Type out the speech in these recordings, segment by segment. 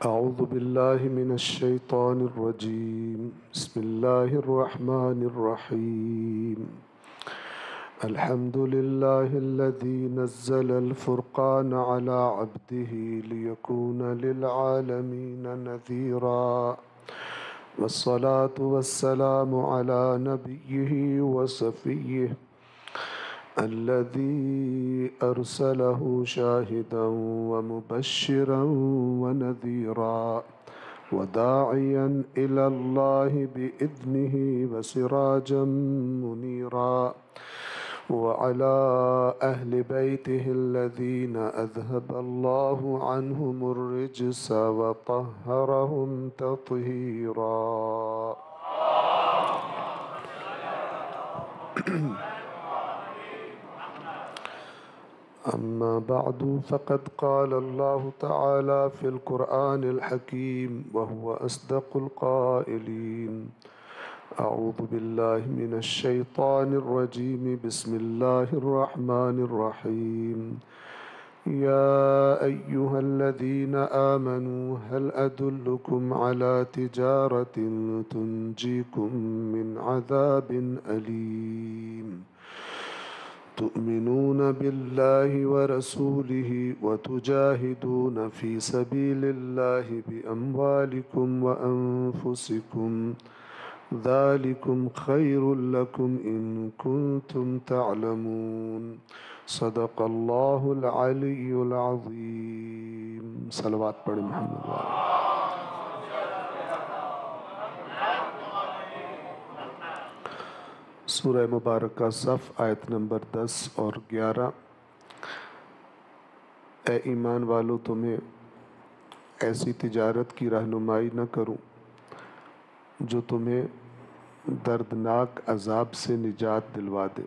أعوذ بالله من الشيطان الرجيم. بسم الله الرحمن الرحيم. الحمد لله الذي نزل الفرقان على عبده ليكون للعالمين نذيرا، والصلاة والسلام على نبيه وصفيه الذي أرسله شاهدا ومبشرا ونذيرا وداعيا إلى الله بإذنه وسراجا منيرا، وعلى أهل بيته الذين أذهب الله عنهم الرجس وطهرهم تطهيرا. أما بعد، فقد قال الله تعالى في القرآن الحكيم وهو أصدق القائلين: أعوذ بالله من الشيطان الرجيم. بسم الله الرحمن الرحيم. يا أيها الذين آمنوا هل أدلكم على تجارة تنجيكم من عذاب أليم تؤمنون بالله ورسوله وتجاهدون في سبيل الله بأموالكم وأنفسكم ذلكم خير لكم إن كنتم تعلمون. صدق الله العلي العظيم. صلوات پڑھ محمد والے. سورہ مبارکہ صف آیت نمبر 10 اور 11. اے ایمان والو، تمہیں ایسی تجارت کی رہنمائی نہ کروں جو تمہیں دردناک عذاب سے نجات دلوا دے.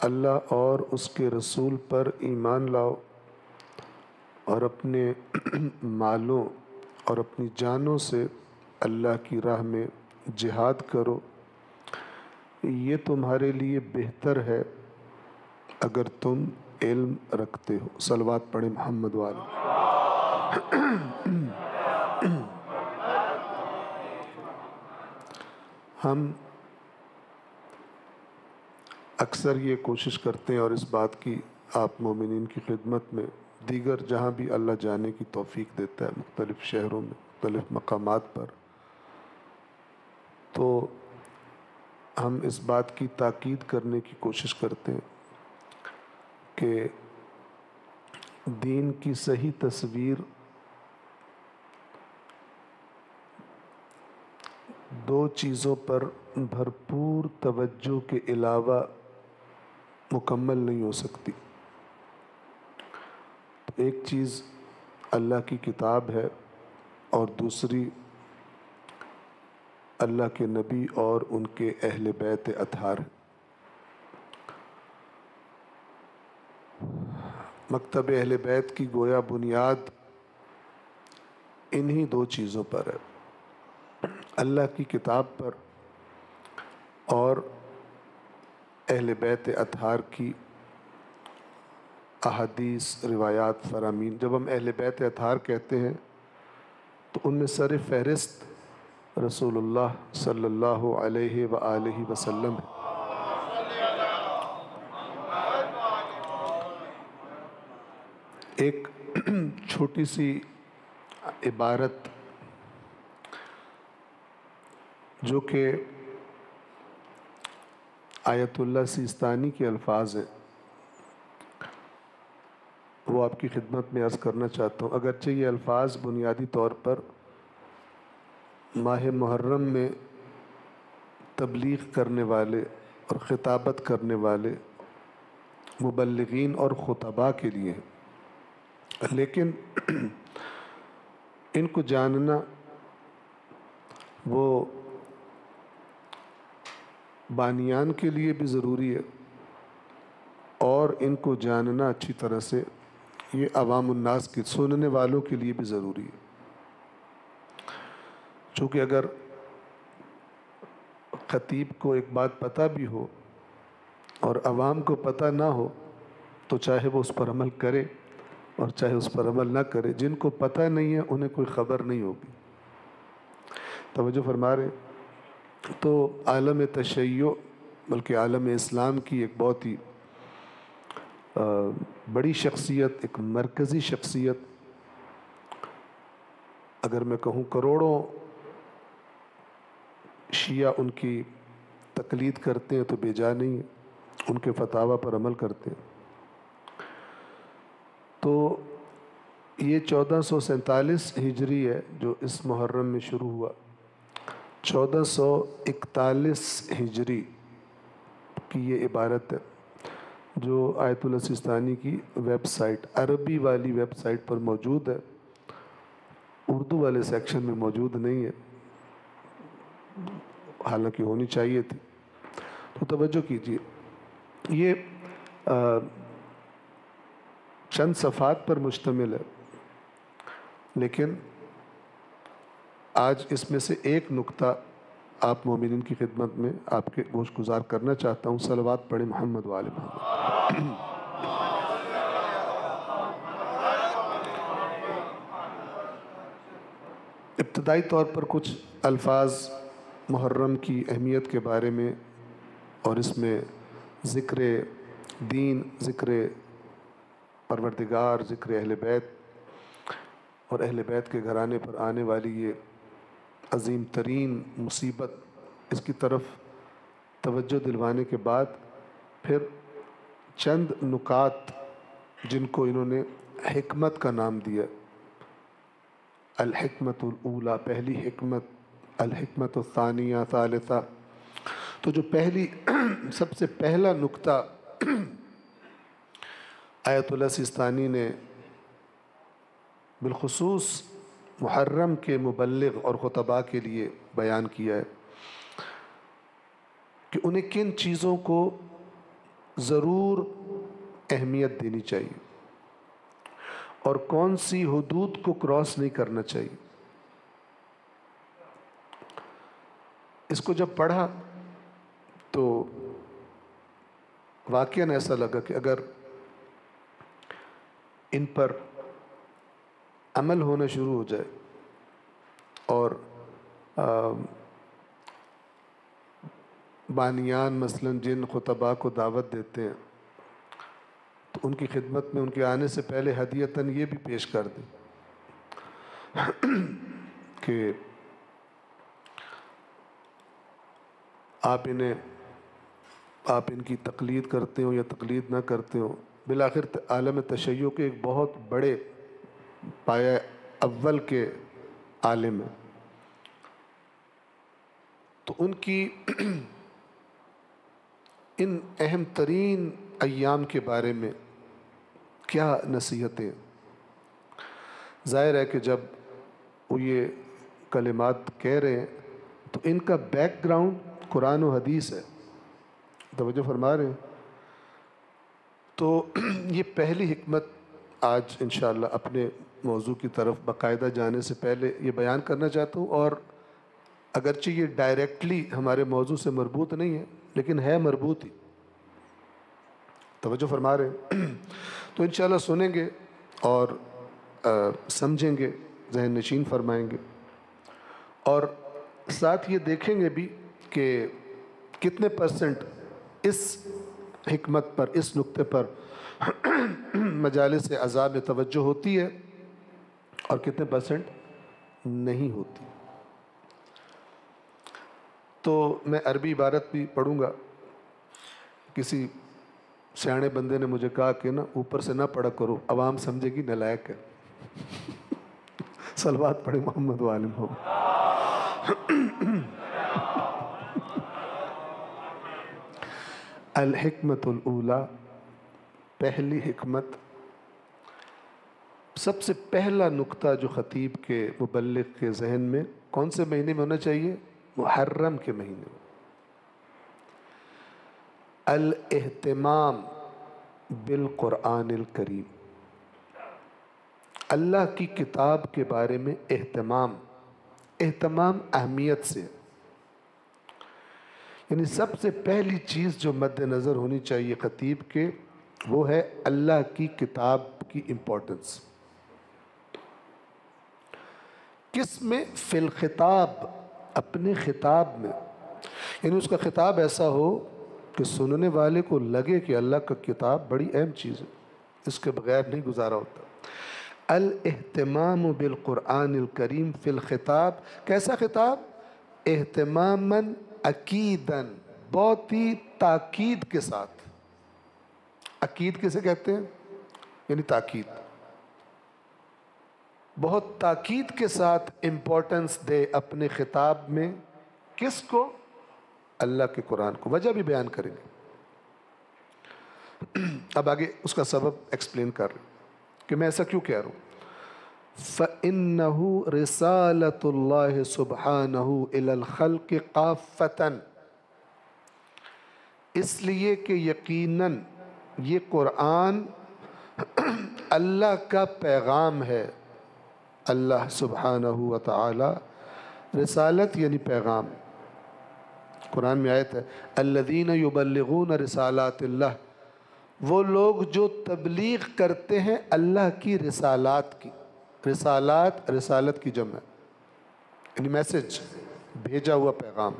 اللہ اور اس کے رسول پر ایمان لاؤ اور اپنے مالوں اور اپنی جانوں سے اللہ کی راہ میں جہاد کرو. یہ تمہارے لیے بہتر ہے اگر تم علم رکھتے ہو. صلوات پڑھیں محمد والے. ہم اکثر یہ کوشش کرتے ہیں اور اس بات کی آپ مومنین کی خدمت میں دیگر جہاں بھی اللہ جانے کی توفیق دیتا ہے، مختلف شہروں میں مختلف مقامات پر، تو ہم اس بات کی تاکید کرنے کی کوشش کرتے ہیں کہ دین کی صحیح تصویر دو چیزوں پر بھرپور توجہ کے علاوہ مکمل نہیں ہو سکتی. ایک چیز اللہ کی کتاب ہے اور دوسری اللہ کے نبی اور ان کے اہل بیت اطہار ہیں. مکتب اہل بیت کی گویا بنیاد انہی دو چیزوں پر ہے، اللہ کی کتاب پر اور اہل بیت اطہار کی احادیث، روایات، فرامین. جب ہم اہل بیت اطہار کہتے ہیں تو ان میں سر فہرست رسول اللہ صلی اللہ علیہ وآلہ وسلم ہے. ایک چھوٹی سی عبارت جو کہ آیت اللہ سیستانی کے الفاظ ہیں، وہ آپ کی خدمت میں عرض کرنا چاہتا ہوں. اگرچہ یہ الفاظ بنیادی طور پر ماہ محرم میں تبلیغ کرنے والے اور خطابت کرنے والے مبلغین اور خطباء کے لیے ہیں، لیکن ان کو جاننا وہ بانیان کے لیے بھی ضروری ہے اور ان کو جاننا اچھی طرح سے یہ عوام الناس کی سننے والوں کے لیے بھی ضروری ہے. چونکہ اگر خطیب کو ایک بات پتہ بھی ہو اور عوام کو پتہ نہ ہو تو چاہے وہ اس پر عمل کرے اور چاہے اس پر عمل نہ کرے. جن کو پتہ نہیں ہے انہیں کوئی خبر نہیں ہوگی. توجہ فرما رہے ہیں. تو عالم تشیع بلکہ عالم اسلام کی ایک بہت ہی بڑی شخصیت، ایک مرکزی شخصیت، اگر میں کہوں کروڑوں شیعہ ان کی تقلید کرتے ہیں تو بے جا نہیں ہے، ان کے فتاویٰ پر عمل کرتے ہیں. تو یہ 1447 ہجری ہے جو اس محرم میں شروع ہوا. 1441 ہجری کی یہ عبارت ہے جو آیت اللہ سیستانی کی ویب سائٹ، عربی والی ویب سائٹ پر موجود ہے، اردو والے سیکشن میں موجود نہیں ہے، حالانکہ ہونی چاہیے تھی. تو توجہ کیجیے، یہ چند صفحات پر مشتمل ہے، لیکن آج اس میں سے ایک نقطہ آپ مومنین کی خدمت میں آپ کے گوش گزار کرنا چاہتا ہوں. صلوات پڑھیں محمد و آل محمد. ابتدائی طور پر کچھ الفاظ محرم کی اہمیت کے بارے میں، اور اس میں ذکر دین، ذکر پروردگار، ذکر اہل بیت اور اہل بیت کے گھرانے پر آنے والی یہ عظیم ترین مصیبت، اس کی طرف توجہ دلوانے کے بعد پھر چند نکات جن کو انہوں نے حکمت کا نام دیا، الحکمت الاولیٰ، پہلی حکمت، الحکمت الثانیہ، ثالثہ. تو جو پہلی سب سے پہلا نکتہ آیت اللہ سیستانی نے بالخصوص محرم کے مبلغ اور خطباء کے لیے بیان کیا ہے کہ انہیں کن چیزوں کو ضرور اہمیت دینی چاہیے اور کون سی حدود کو کراس نہیں کرنا چاہیے. اس کو جب پڑھا تو واقعاً ایسا لگا کہ اگر ان پر عمل ہونا شروع ہو جائے اور بانیان مثلاً جن خطباء کو دعوت دیتے ہیں تو ان کی خدمت میں ان کے آنے سے پہلے ہدیتاً یہ بھی پیش کر دیں کہ آپ ان کی تقلید کرتے ہو یا تقلید نہ کرتے ہو، بالآخر عالم تشیع کے ایک بہت بڑے پایہ اول کے عالم ہیں. تو ان کی ان اہم ترین ایام کے بارے میں کیا نصیحتیں. ظاہر ہے کہ جب وہ یہ کلمات کہہ رہے ہیں تو ان کا بیک گراؤنڈ قرآن و حدیث ہے. توجہ فرما رہے ہیں. تو یہ پہلی حکمت آج انشاءاللہ اپنے موضوع کی طرف باقاعدہ جانے سے پہلے یہ بیان کرنا چاہتا ہوں، اور اگرچہ یہ ڈائریکٹلی ہمارے موضوع سے مربوط نہیں ہے لیکن ہے مربوط ہی. توجہ فرما رہے ہیں. تو انشاءاللہ سنیں گے اور سمجھیں گے، ذہن نشین فرمائیں گے، اور ساتھ یہ دیکھیں گے بھی کہ کتنے پرسنٹ اس حکمت پر، اس نقطے پر مجالس عزا میں توجہ ہوتی ہے اور کتنے پرسنٹ نہیں ہوتی. تو میں عربی عبارت بھی پڑھوں گا. کسی سیانے بندے نے مجھے کہا کہ نا اوپر سے نہ پڑھا کرو، عوام سمجھے گی نالائق ہے. صلوات پڑھیں محمد و آل محمد. الحکمت الاولیٰ، پہلی حکمت. سب سے پہلا نقطہ جو خطیب کے، مبلغ کے ذہن میں کون سے مہینے میں ہونا چاہیے؟ محرم کے مہینے میں. الاہتمام بالقرآن الکریم، اللہ کی کتاب کے بارے میں اہتمام اہمیت سے، یعنی سب سے پہلی چیز جو مد نظر ہونی چاہیے خطیب کے، وہ ہے اللہ کی کتاب کی امپورٹنس کس میں؟ فی الخطاب، اپنے خطاب میں، یعنی اس کا خطاب ایسا ہو کہ سننے والے کو لگے کہ اللہ کا کتاب بڑی اہم چیز ہے، اس کے بغیر نہیں گزارا ہوتا۔ الاہتمام بالقرآن الکریم فی الخطاب، کیسا خطاب؟ اہتماماً اکیداً، بہت ہی تاکید کے ساتھ۔ اکید کسے کہتے ہیں؟ یعنی تاکید، بہت تاکید کے ساتھ امپورٹنس دے اپنے خطاب میں۔ کس کو؟ اللہ کے قرآن کو۔ وجہ بھی بیان کریں گے، اب آگے اس کا سبب ایکسپلین کر رہے ہیں کہ میں ایسا کیوں کہہ رہا ہوں۔ فَإِنَّهُ رِسَالَةُ اللَّهِ سُبْحَانَهُ إِلَى الْخَلْقِ قَافَّةً، اس لیے کہ یقیناً یہ قرآن اللہ کا پیغام ہے۔ اللہ سبحانہ و تعالی، رسالت یعنی پیغام، قرآن میں آیت ہے الذین یبلغون رسالات اللہ، وہ لوگ جو تبلیغ کرتے ہیں اللہ کی رسالات کی۔ رسالات، رسالت کی جمع، یعنی میسج، بھیجا ہوا پیغام۔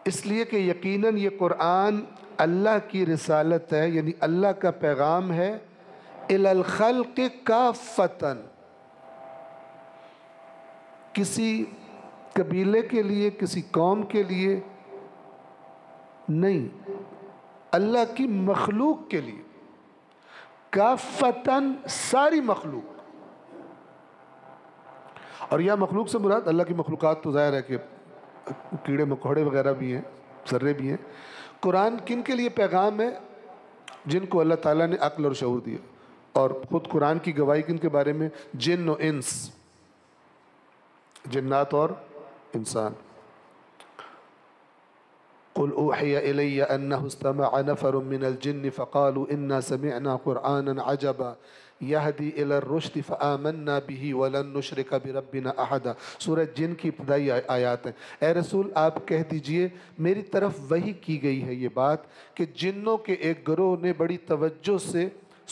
اس لیے کہ یقیناً یہ قرآن اللہ کی رسالت ہے، یعنی اللہ کا پیغام ہے۔ الی الخلق کافۃ، کسی قبیلے کے لیے، کسی قوم کے لیے نہیں، اللہ کی مخلوق کے لیے۔ کافتاً، ساری مخلوق، اور یہ مخلوق سے مراد اللہ کی مخلوقات تو ظاہر ہے کہ کیڑے مکوڑے وغیرہ بھی ہیں، ذرے بھی ہیں۔ قرآن کن کے لیے پیغام ہے؟ جن کو اللہ تعالیٰ نے عقل اور شعور دیا، اور خود قرآن کی گواہی کن کے بارے میں؟ جن و انس، جنات اور انسان۔ قل اوحی الی انہ استمع نفر من الجن فقالوا انا سمعنا قرآنا عجبا یہدی الی الرشد فآمنا به ولن نشرک بربنا احدا۔ سورہ جن کی ابتدائی آیات ہیں۔ اے رسول آپ کہہ دیجئے میری طرف وحی کی گئی ہے یہ بات کہ جنوں کے ایک گروہ نے بڑی توجہ سے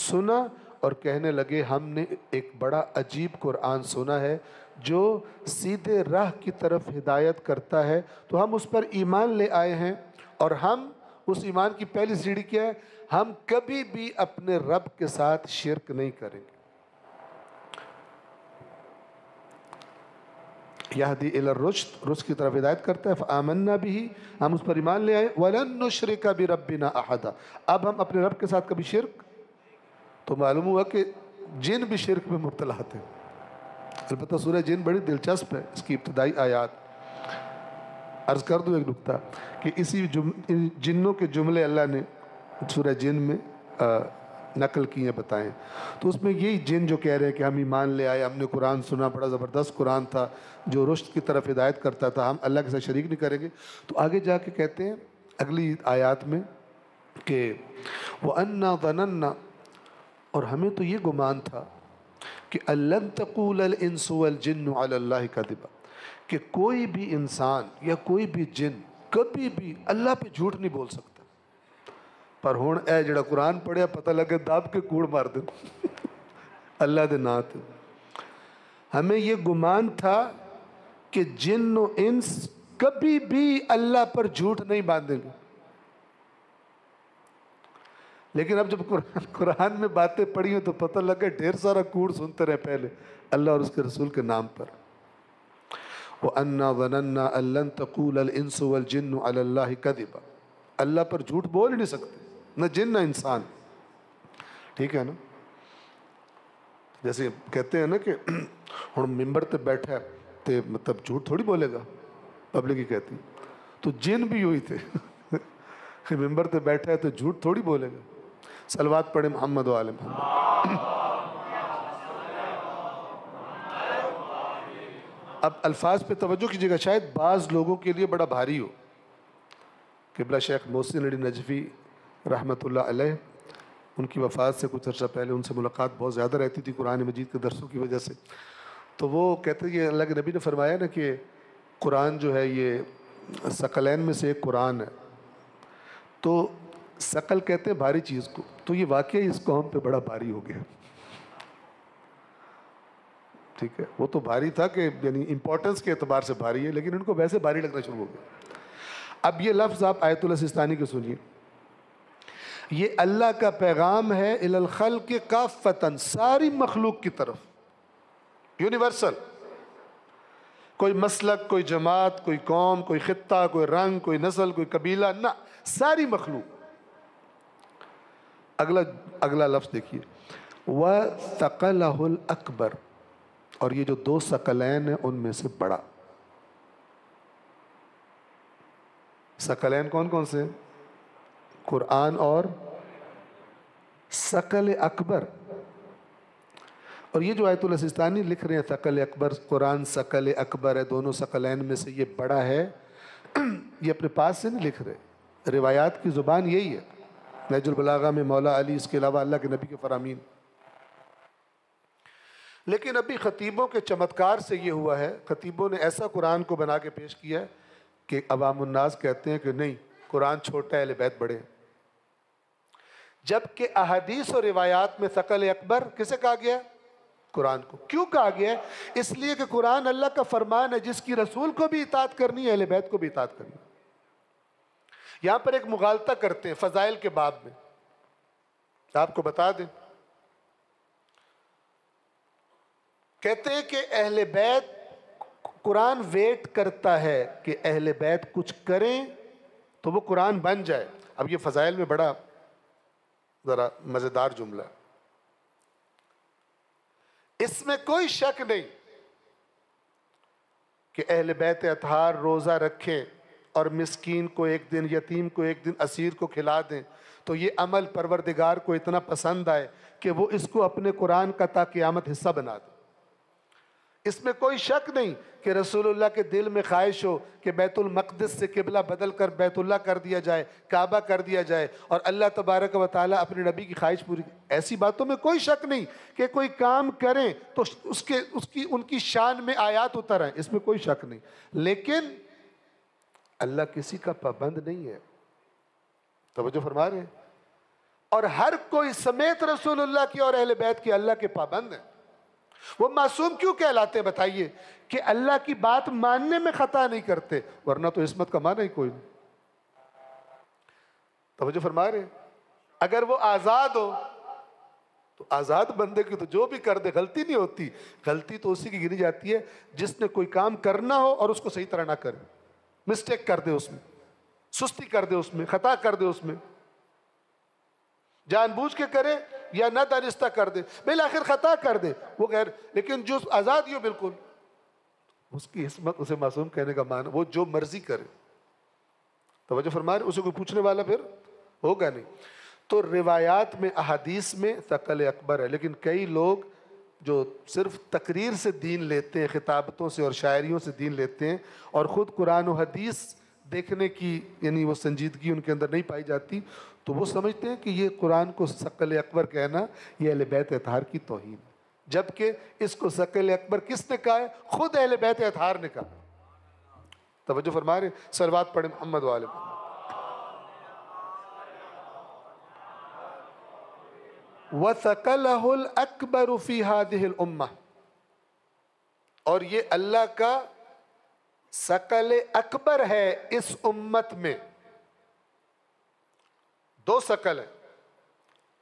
سنا اور کہنے لگے ہم نے ایک بڑا عجیب قرآن سنا ہے جو سیدھے راہ کی طرف ہدایت کرتا ہے، تو ہم اس پر ایمان لے آئے ہیں، اور ہم اس ایمان کی پہلی سیڑھی کیا ہے؟ ہم کبھی بھی اپنے رب کے ساتھ شرک نہیں کریں گے۔ یہدی الی الرشد، رشد کی طرف ہدایت کرتا ہے، فآمنا به، ہم اس پر ایمان لے آئے، ولن نشرک بربنا احدا، اب ہم اپنے رب کے ساتھ کبھی شرک۔ تو معلوم ہوا کہ جن بھی شرک میں مبتلا تھے۔ البتہ سورہ جن بڑی دلچسپ ہے، اس کی ابتدائی آیات۔ عرض کر دوں ایک نکتہ کہ اسی جنوں کے جملے اللہ نے سورہ جن میں نقل کیے، بتائیں، تو اس میں یہی جن جو کہہ رہے ہیں کہ ہم ایمان لے آئے، ہم نے قرآن سنا، بڑا زبردست قرآن تھا جو رشد کی طرف ہدایت کرتا تھا، ہم اللہ کے ساتھ شریک نہیں کریں گے۔ تو آگے جا کے کہتے ہیں اگلی آیات میں کہ وَأَنَّا ظَنَنَّا، اور ہمیں تو یہ گمان تھا کہ أَلَّن تَقُولَ الْإِنسُ وَالْجِنُّ عَلَى اللَّهِ كَذِبًا، کہ کوئی بھی انسان یا کوئی بھی جن کبھی بھی اللہ پہ جھوٹ نہیں بول سکتا۔ پر ہون اے جڑا قرآن پڑھیا پتہ لگے داب کے کوڑ مار دے اللہ دے نات۔ ہمیں یہ گمان تھا کہ جن و انس کبھی بھی اللہ پر جھوٹ نہیں باندھیں گے، لیکن اب جب قرآن میں باتیں پڑھی ہیں تو پتہ لگا ڈھیر سارا کوڑ سنتے رہے پہلے اللہ اور اس کے رسول کے نام پر۔ وَأَنَّا ظَنَنَّا أَن لَّن تَقُولَ الْإِنسُ وَالْجِنُّ عَلَى اللَّهِ كَذِبًا، اللہ پر جھوٹ بول ہی نہیں سکتے، نہ جن نہ انسان، ٹھیک ہے نا؟ جیسے کہتے ہیں نا کہ ہن ممبر تے بیٹھا ہے تے مطلب جھوٹ تھوڑی بولے گا، پبلک ہی کہتی، تو جن بھی ہوئی تھے ممبر تے بیٹھا ہے تو جھوٹ تھوڑی بولے گا۔ صلوات پڑھیں محمد و آل محمد۔ اب الفاظ پہ توجہ کیجیے گا، شاید بعض لوگوں کے لیے بڑا بھاری ہو۔ قبلہ شیخ محسن علی نجفی رحمۃ اللہ علیہ، ان کی وفات سے کچھ عرصہ پہلے ان سے ملاقات بہت زیادہ رہتی تھی قرآن مجید کے درسوں کی وجہ سے، تو وہ کہتے ہیں کہ اللہ کے نبی نے فرمایا نا کہ قرآن جو ہے یہ ثقلین میں سے ایک قرآن ہے، تو ثقل کہتے ہیں بھاری چیز کو، تو یہ واقعی اس قوم پہ بڑا بھاری ہو گیا. ٹھیک ہے، وہ تو بھاری تھا کہ یعنی امپورٹنس کے اعتبار سے بھاری ہے، لیکن ان کو ویسے بھاری لگنا شروع ہو گیا. اب یہ لفظ آپ آیت اللہ سستانی کے سنیے. یہ اللہ کا پیغام ہے الی الخلق کافۃ، ساری مخلوق کی طرف، یونیورسل. کوئی مسلک، کوئی جماعت، کوئی قوم، کوئی خطہ، کوئی رنگ، کوئی نسل، کوئی قبیلہ، نہ، ساری مخلوق. اگلا لفظ دیکھیے، وَثَقَلَهُ الْأَكْبَرُ، اور یہ جو دو ثقلین ہیں ان میں سے بڑا. ثقلین کون کون سے؟ قرآن اور ثقل اکبر. اور یہ جو آیت اللہ سستانی لکھ رہے ہیں ثقل اکبر، قرآن ثقل اکبر ہے، دونوں ثقلین میں سے یہ بڑا ہے، یہ اپنے پاس سے نہیں لکھ رہے، روایات کی زبان یہی ہے. نہج البلاغہ میں مولا علی، اس کے علاوہ اللہ کے نبی کے فرامین. لیکن ابھی خطیبوں کے چمتکار سے یہ ہوا ہے، خطیبوں نے ایسا قرآن کو بنا کے پیش کیا ہے کہ عوام الناس کہتے ہیں کہ نہیں، قرآن چھوٹا ہے، اہل بیت بڑے ہیں. جبکہ احادیث اور روایات میں ثقل اکبر کسے کہا گیا؟ قرآن کو. کیوں کہا گیا ہے؟ اس لیے کہ قرآن اللہ کا فرمان ہے، جس کی رسول کو بھی اطاعت کرنی ہے، اہل بیت کو بھی اطاعت کرنی ہے. یہاں پر ایک مغالطہ کرتے ہیں فضائل کے باب میں، آپ کو بتا دیں. کہتے ہیں کہ اہل بیت، قرآن ویٹ کرتا ہے کہ اہل بیت کچھ کریں تو وہ قرآن بن جائے. اب یہ فضائل میں بڑا ذرا مزیدار جملہ ہے. اس میں کوئی شک نہیں کہ اہل بیت اطہار روزہ رکھیں اور مسکین کو ایک دن، یتیم کو ایک دن، اسیر کو کھلا دیں تو یہ عمل پروردگار کو اتنا پسند آئے کہ وہ اس کو اپنے قرآن کا تا قیامت حصہ بنا دے. اس میں کوئی شک نہیں کہ رسول اللہ کے دل میں خواہش ہو کہ بیت المقدس سے قبلہ بدل کر بیت اللہ کر دیا جائے، کعبہ کر دیا جائے، اور اللہ تبارک و تعالیٰ اپنے نبی کی خواہش پوری. ایسی باتوں میں کوئی شک نہیں کہ کوئی کام کریں تو ان کی شان میں آیات اتر آئیں، اس میں کوئی شک نہیں. لیکن اللہ کسی کا پابند نہیں ہے. توجہ فرما رہے ہیں؟ اور ہر کوئی سمیت رسول اللہ کی اور اہل بیت کی اللہ کے پابند ہیں. وہ معصوم کیوں کہلاتے ہیں بتائیے؟ کہ اللہ کی بات ماننے میں خطا نہیں کرتے، ورنہ تو عصمت کا معنی ہی کوئی نہیں. توجہ فرما رہے ہیں؟ اگر وہ آزاد ہو تو آزاد بندے کی تو جو بھی کر دے غلطی نہیں ہوتی. غلطی تو اسی کی گنی جاتی ہے جس نے کوئی کام کرنا ہو اور اس کو صحیح طرح نہ کرے، مسٹیک کر دے، اس میں سستی کر دے، اس میں خطا کر دے، اس میں جان بوجھ کے کرے یا نہ دانستہ کر دے، بالآخر خطا کر دے، وہ غیر. لیکن جو آزاد ہو بالکل، اس کی عصمت، اسے معصوم کہنے کا معنی وہ جو مرضی کرے. توجہ فرما رہے، اسے کوئی پوچھنے والا پھر ہوگا نہیں. تو روایات میں، احادیث میں ثقل اکبر ہے. لیکن کئی لوگ جو صرف تقریر سے دین لیتے ہیں، خطابتوں سے اور شاعریوں سے دین لیتے ہیں، اور خود قرآن و حدیث دیکھنے کی یعنی وہ سنجیدگی ان کے اندر نہیں پائی جاتی، تو وہ سمجھتے ہیں کہ یہ قرآن کو ثقل اکبر کہنا یہ اہل بیت اطہار کی توہین. جبکہ اس کو ثقل اکبر کس نے کہا ہے؟ خود اہل بیت اطہار نے کہا. توجہ فرما رہے؟ صلوات پڑھیں محمد و آل محمد. وَثَقَلَهُ الْأَكْبَرُ فِي هَذِهِ الْأُمَّةِ، اور یہ اللہ کا ثقل اکبر ہے اس امت میں. دو ثقل ہیں.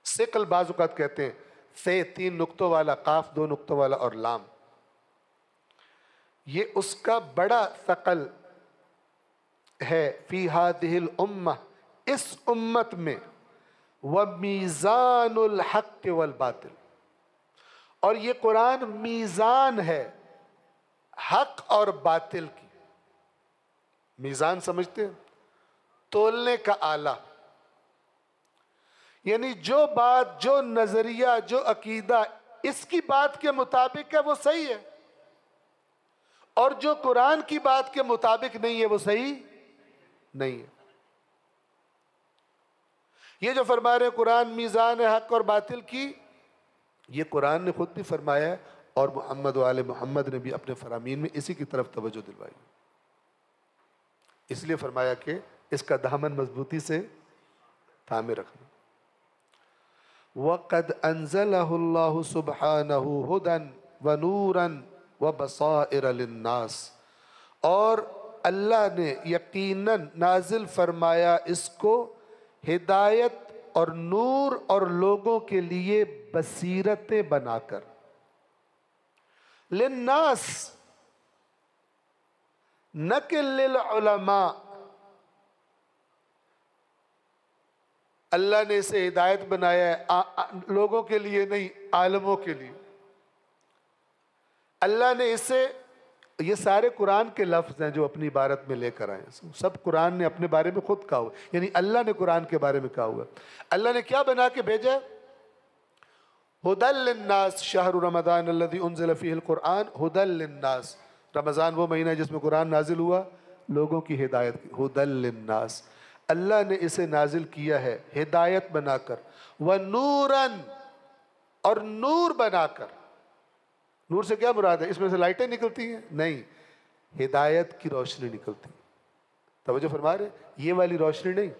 ثقل بعض اوقات کہتے ہیں فے 3 نقطوں والا، قاف 2 نقطوں والا اور لام. یہ اس کا بڑا ثقل ہے فی هذه الامہ، اس امت میں. وَمِيزَانُ الْحَقِّ وَالْبَاطِلِ، اور یہ قرآن میزان ہے حق اور باطل کی. میزان سمجھتے ہیں؟ تولنے کا آلہ. یعنی جو بات، جو نظریہ، جو عقیدہ اس کی بات کے مطابق ہے وہ صحیح ہے، اور جو قرآن کی بات کے مطابق نہیں ہے وہ صحیح نہیں ہے. یہ جو فرما رہے ہیں قرآن میزان ہے حق اور باطل کی، یہ قرآن نے خود بھی فرمایا ہے، اور محمد و آل محمد نے بھی اپنے فرامین میں اسی کی طرف توجہ دلوائی. اس لیے فرمایا کہ اس کا دامن مضبوطی سے تھامے رکھنا۔ وَقَدْ أَنزَلَهُ اللَّهُ سُبْحَانَهُ هُدًى وَنُورًا وَبَصَائِرَ لِلنَّاسِ، اور اللہ نے یقیناً نازل فرمایا اس کو ہدایت اور نور اور لوگوں کے لیے بصیرتیں بنا کر۔ للناس نہ کہ للعلماء، اللہ نے اسے ہدایت بنایا ہے لوگوں کے لیے نہیں، عالموں کے لیے۔ اللہ نے اسے، یہ سارے قرآن کے لفظ ہیں جو اپنی عبارت میں لے کر آئے ہیں، سب قرآن نے اپنے بارے میں خود کہا ہوا، یعنی اللہ نے قرآن کے بارے میں کہا ہوا۔ اللہ نے کیا بنا کے بھیجا؟ ہدی للناس شہر رمضان الذی انزل فیہ القرآن ہدی للناس، رمضان وہ مہینہ ہے جس میں قرآن نازل ہوا لوگوں کی ہدایت کی، ہدی للناس۔ اللہ نے اسے نازل کیا ہے ہدایت بنا کر، وَنُورًا، اور نور بنا کر۔ نور سے کیا مراد ہے؟ اس میں سے لائٹیں نکلتی ہیں؟ نہیں، ہدایت کی روشنی نکلتی ہے۔ توجہ فرما رہے؟ یہ والی روشنی نہیں،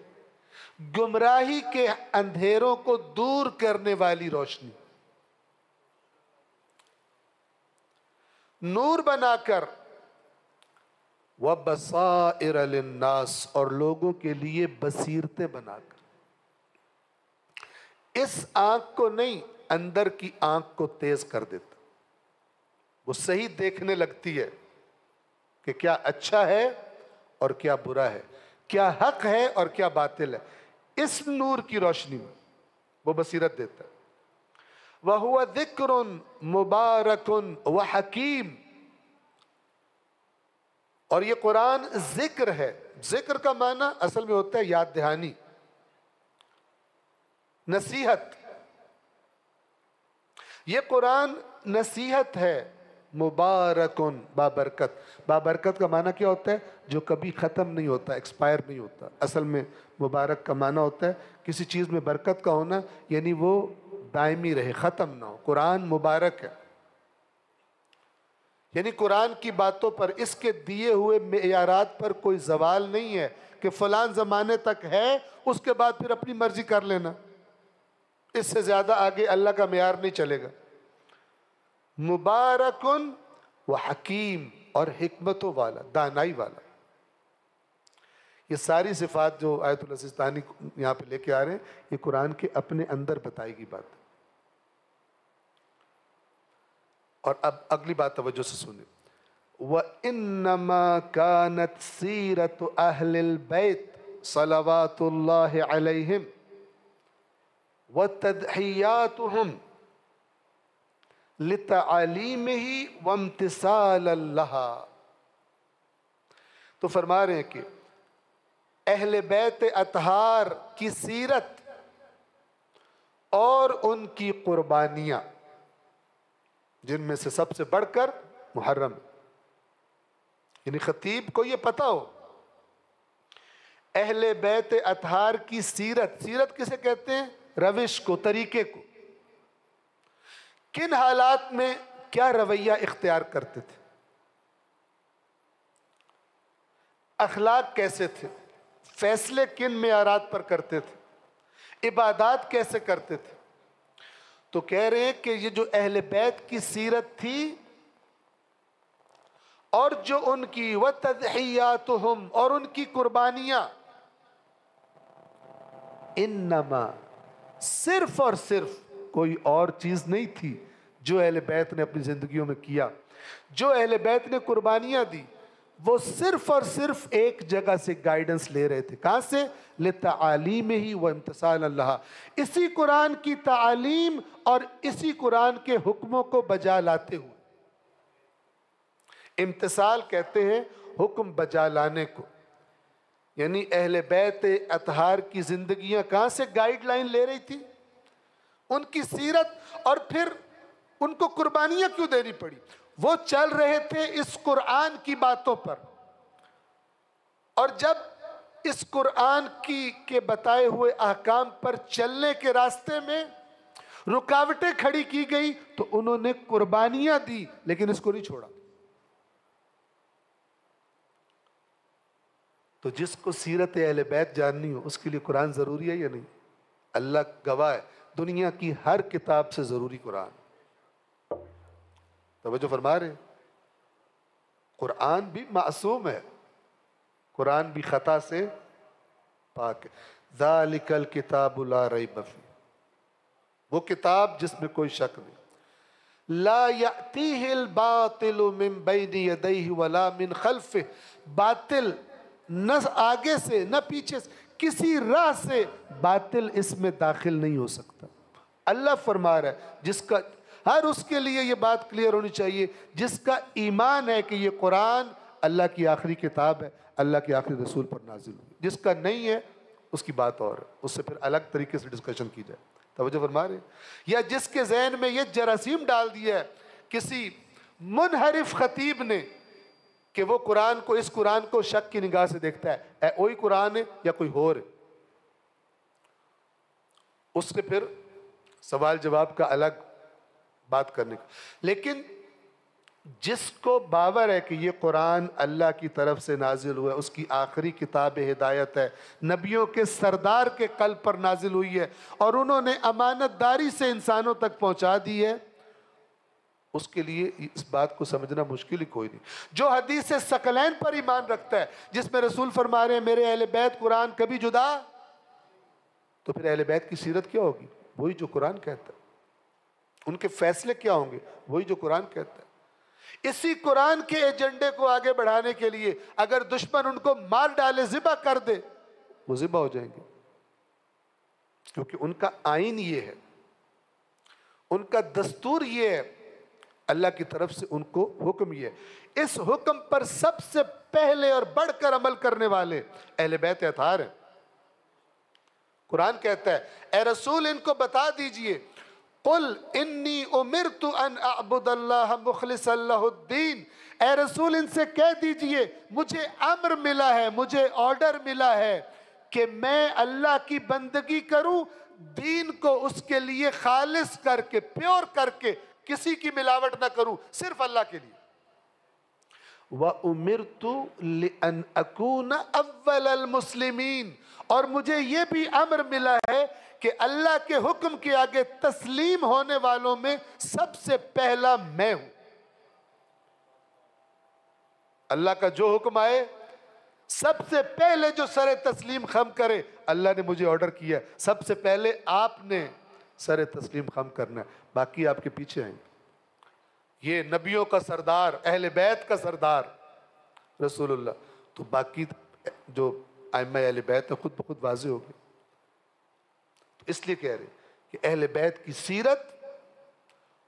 گمراہی کے اندھیروں کو دور کرنے والی روشنی، نور بنا کر، وَبَصَائِرَ لِلنَّاسِ، اور لوگوں کے لیے بصیرتیں بنا کر۔ اس آنکھ کو نہیں، اندر کی آنکھ کو تیز کر دیتا، وہ صحیح دیکھنے لگتی ہے کہ کیا اچھا ہے اور کیا برا ہے، کیا حق ہے اور کیا باطل ہے۔ اس نور کی روشنی میں وہ بصیرت دیتا ہے۔ وَهُوَ ذِكْرٌ مُبَارَكٌ وَحَكِيمٌ، اور یہ قرآن ذکر ہے۔ ذکر کا معنی اصل میں ہوتا ہے یاد دہانی، نصیحت۔ یہ قرآن نصیحت ہے، مبارکن، بابرکت۔ بابرکت کا معنی کیا ہوتا ہے؟ جو کبھی ختم نہیں ہوتا، ایکسپائر نہیں ہوتا۔ اصل میں مبارک کا معنی ہوتا ہے کسی چیز میں برکت کا ہونا، یعنی وہ دائمی رہے، ختم نہ ہو۔ قرآن مبارک ہے، یعنی قرآن کی باتوں پر، اس کے دیے ہوئے معیارات پر کوئی زوال نہیں ہے کہ فلان زمانے تک ہے، اس کے بعد پھر اپنی مرضی کر لینا، اس سے زیادہ آگے اللہ کا معیار نہیں چلے گا۔ مبارکن و حکیم، اور حکمتوں والا، دانائی والا۔ یہ ساری صفات جو آیت اللہ سستانی یہاں پہ لے کے آ رہے ہیں، یہ قرآن کے اپنے اندر بتائی گی بات۔ اور اب اگلی بات توجہ سے سنیں۔ وَإِنَّمَا كَانَتْ سِيرَةُ أَهْلِ الْبَيْتِ صَلَوَاتُ اللَّهِ عَلَيْهِمْ وَتَضْحِيَاتُهُمْ لِتَعَالِيمِهِ وَامْتِثَالًا لَهَا۔ تو فرما رہے ہیں کہ اہل بیت اطہار کی سیرت اور ان کی قربانیاں، جن میں سے سب سے بڑھ کر محرم، یعنی خطیب کو یہ پتہ ہو اہل بیت اطہار کی سیرت۔ سیرت کسے کہتے ہیں؟ روش کو، طریقے کو، کن حالات میں کیا رویہ اختیار کرتے تھے، اخلاق کیسے تھے، فیصلے کن معیارات پر کرتے تھے، عبادات کیسے کرتے تھے۔ تو کہہ رہے ہیں کہ یہ جو اہل بیت کی سیرت تھی اور جو ان کی وَتَضْحِيَاتُهُمْ، اور ان کی قربانیاں، انما، صرف اور صرف کوئی اور چیز نہیں تھی جو اہل بیت نے اپنی زندگیوں میں کیا۔ جو اہل بیت نے قربانیاں دی، وہ صرف اور صرف ایک جگہ سے گائیڈنس لے رہے تھے۔ کہاں سے؟ لِتَعَالِيمِهِ وَامْتِثَالًا لَهَا، اسی قرآن کی تعالیم اور اسی قرآن کے حکموں کو بجا لاتے ہوئے۔ امتثال کہتے ہیں حکم بجا لانے کو، یعنی اہل بیت اطہار کی زندگیاں کہاں سے گائیڈ لائن لے رہی تھی؟ ان کی سیرت، اور پھر ان کو قربانیاں کیوں دینی پڑی؟ وہ چل رہے تھے اس قرآن کی باتوں پر، اور جب اس قرآن کے بتائے ہوئے احکام پر چلنے کے راستے میں رکاوٹیں کھڑی کی گئی تو انہوں نے قربانیاں دی، لیکن اس کو نہیں چھوڑا۔ تو جس کو سیرت اہل بیت جاننی ہو، اس کے لیے قرآن ضروری ہے یا نہیں؟ اللہ گواہ ہے، دنیا کی ہر کتاب سے ضروری قرآن۔ توجہ فرما رہے ہیں؟ قرآن بھی معصوم ہے، قرآن بھی خطا سے پاک ہے۔ ذالک الکتاب لا ریب فیہ، وہ کتاب جس میں کوئی شک نہیں۔ لا یأتیہ الباطل من بین یدیہ ولا من خلفہ، باطل نہ آگے سے نہ پیچھے سے، کسی راہ سے باطل اس میں داخل نہیں ہو سکتا۔ اللہ فرما رہا ہے، جس کا ہر اس کے لیے یہ بات کلیئر ہونی چاہیے جس کا ایمان ہے کہ یہ قرآن اللہ کی آخری کتاب ہے، اللہ کے آخری رسول پر نازل ہوئی۔ جس کا نہیں ہے اس کی بات اور ہے، اس سے پھر الگ طریقے سے ڈسکشن کی جائے۔ توجہ فرما رہے ہیں؟ یا جس کے ذہن میں یہ جراثیم ڈال دیا ہے کسی منحرف خطیب نے کہ وہ قرآن کو، اس قرآن کو شک کی نگاہ سے دیکھتا ہے، اے وہی قرآن ہے یا کوئی اور ہے، اس سے پھر سوال جواب کا الگ بات کرنے کا۔ لیکن جس کو باور ہے کہ یہ قرآن اللہ کی طرف سے نازل ہوا ہے، اس کی آخری کتاب ہدایت ہے، نبیوں کے سردار کے قلب پر نازل ہوئی ہے اور انہوں نے امانت داری سے انسانوں تک پہنچا دی ہے، اس کے لیے اس بات کو سمجھنا مشکل ہی کوئی نہیں۔ جو حدیث ثقلین پر ایمان رکھتا ہے، جس میں رسول فرما رہے ہیں میرے اہل بیت قرآن کبھی جدا، تو پھر اہل بیت کی سیرت کیا ہوگی؟ وہی جو قرآن کہتا ہے۔ ان کے فیصلے کیا ہوں گے؟ وہی جو قرآن کہتا ہے۔ اسی قرآن کے ایجنڈے کو آگے بڑھانے کے لیے اگر دشمن ان کو مار ڈالے، ذبح کر دے، وہ ذبح ہو جائیں گے، کیونکہ ان کا آئین یہ ہے، ان کا دستور یہ ہے، اللہ کی طرف سے ان کو حکم یہ ہے۔ اس حکم پر سب سے پہلے اور بڑھ کر عمل کرنے والے اہل بیت اطہار ہیں۔ قرآن کہتا ہے اے رسول ان کو بتا دیجئے، قل انی امرت ان اعبد اللہ مخلصا لہ الدین، اے رسول ان سے کہہ دیجئے مجھے امر ملا ہے، مجھے آرڈر ملا ہے کہ میں اللہ کی بندگی کروں، دین کو اس کے لیے خالص کر کے، پیور کر کے، کسی کی ملاوٹ نہ کروں، صرف اللہ کے لیے۔ وَأُمِرْتُ لِأَنْ أَكُونَ أَوَّلَ الْمُسْلِمِينَ، اور مجھے یہ بھی امر ملا ہے کہ اللہ کے حکم کے آگے تسلیم ہونے والوں میں سب سے پہلا میں ہوں۔ اللہ کا جو حکم آئے سب سے پہلے جو سر تسلیم خم کرے، اللہ نے مجھے آرڈر کیا ہے سب سے پہلے آپ نے سر تسلیم خم کرنا ہے، باقی آپ کے پیچھے آئیں گے۔ یہ نبیوں کا سردار، اہل بیت کا سردار رسول اللہ، تو باقی جو ائمہ اہل بیت خود بخود واضح ہو گئے۔ تو اس لیے کہہ رہے کہ اہل بیت کی سیرت،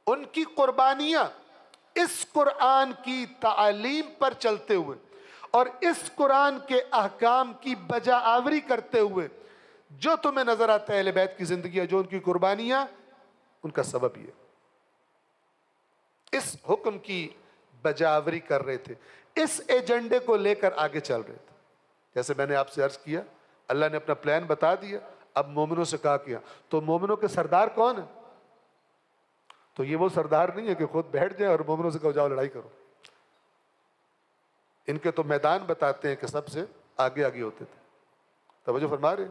ان کی قربانیاں اس قرآن کی تعالیم پر چلتے ہوئے اور اس قرآن کے احکام کی بجا آوری کرتے ہوئے جو تمہیں نظر آتا ہے اہل بیت کی زندگی ہے، جو ان کی قربانیاں، ان کا سبب یہ اس حکم کی بجاوری کر رہے تھے، اس ایجنڈے کو لے کر آگے چل رہے تھے۔ جیسے میں نے آپ سے عرض کیا، اللہ نے اپنا پلان بتا دیا، اب مومنوں سے کہا کیا، تو مومنوں کے سردار کون ہے؟ تو یہ وہ سردار نہیں ہے کہ خود بیٹھ جائیں اور مومنوں سے کہو جاؤ لڑائی کرو۔ ان کے تو میدان بتاتے ہیں کہ سب سے آگے آگے ہوتے تھے۔ توجہ فرما رہے ہیں؟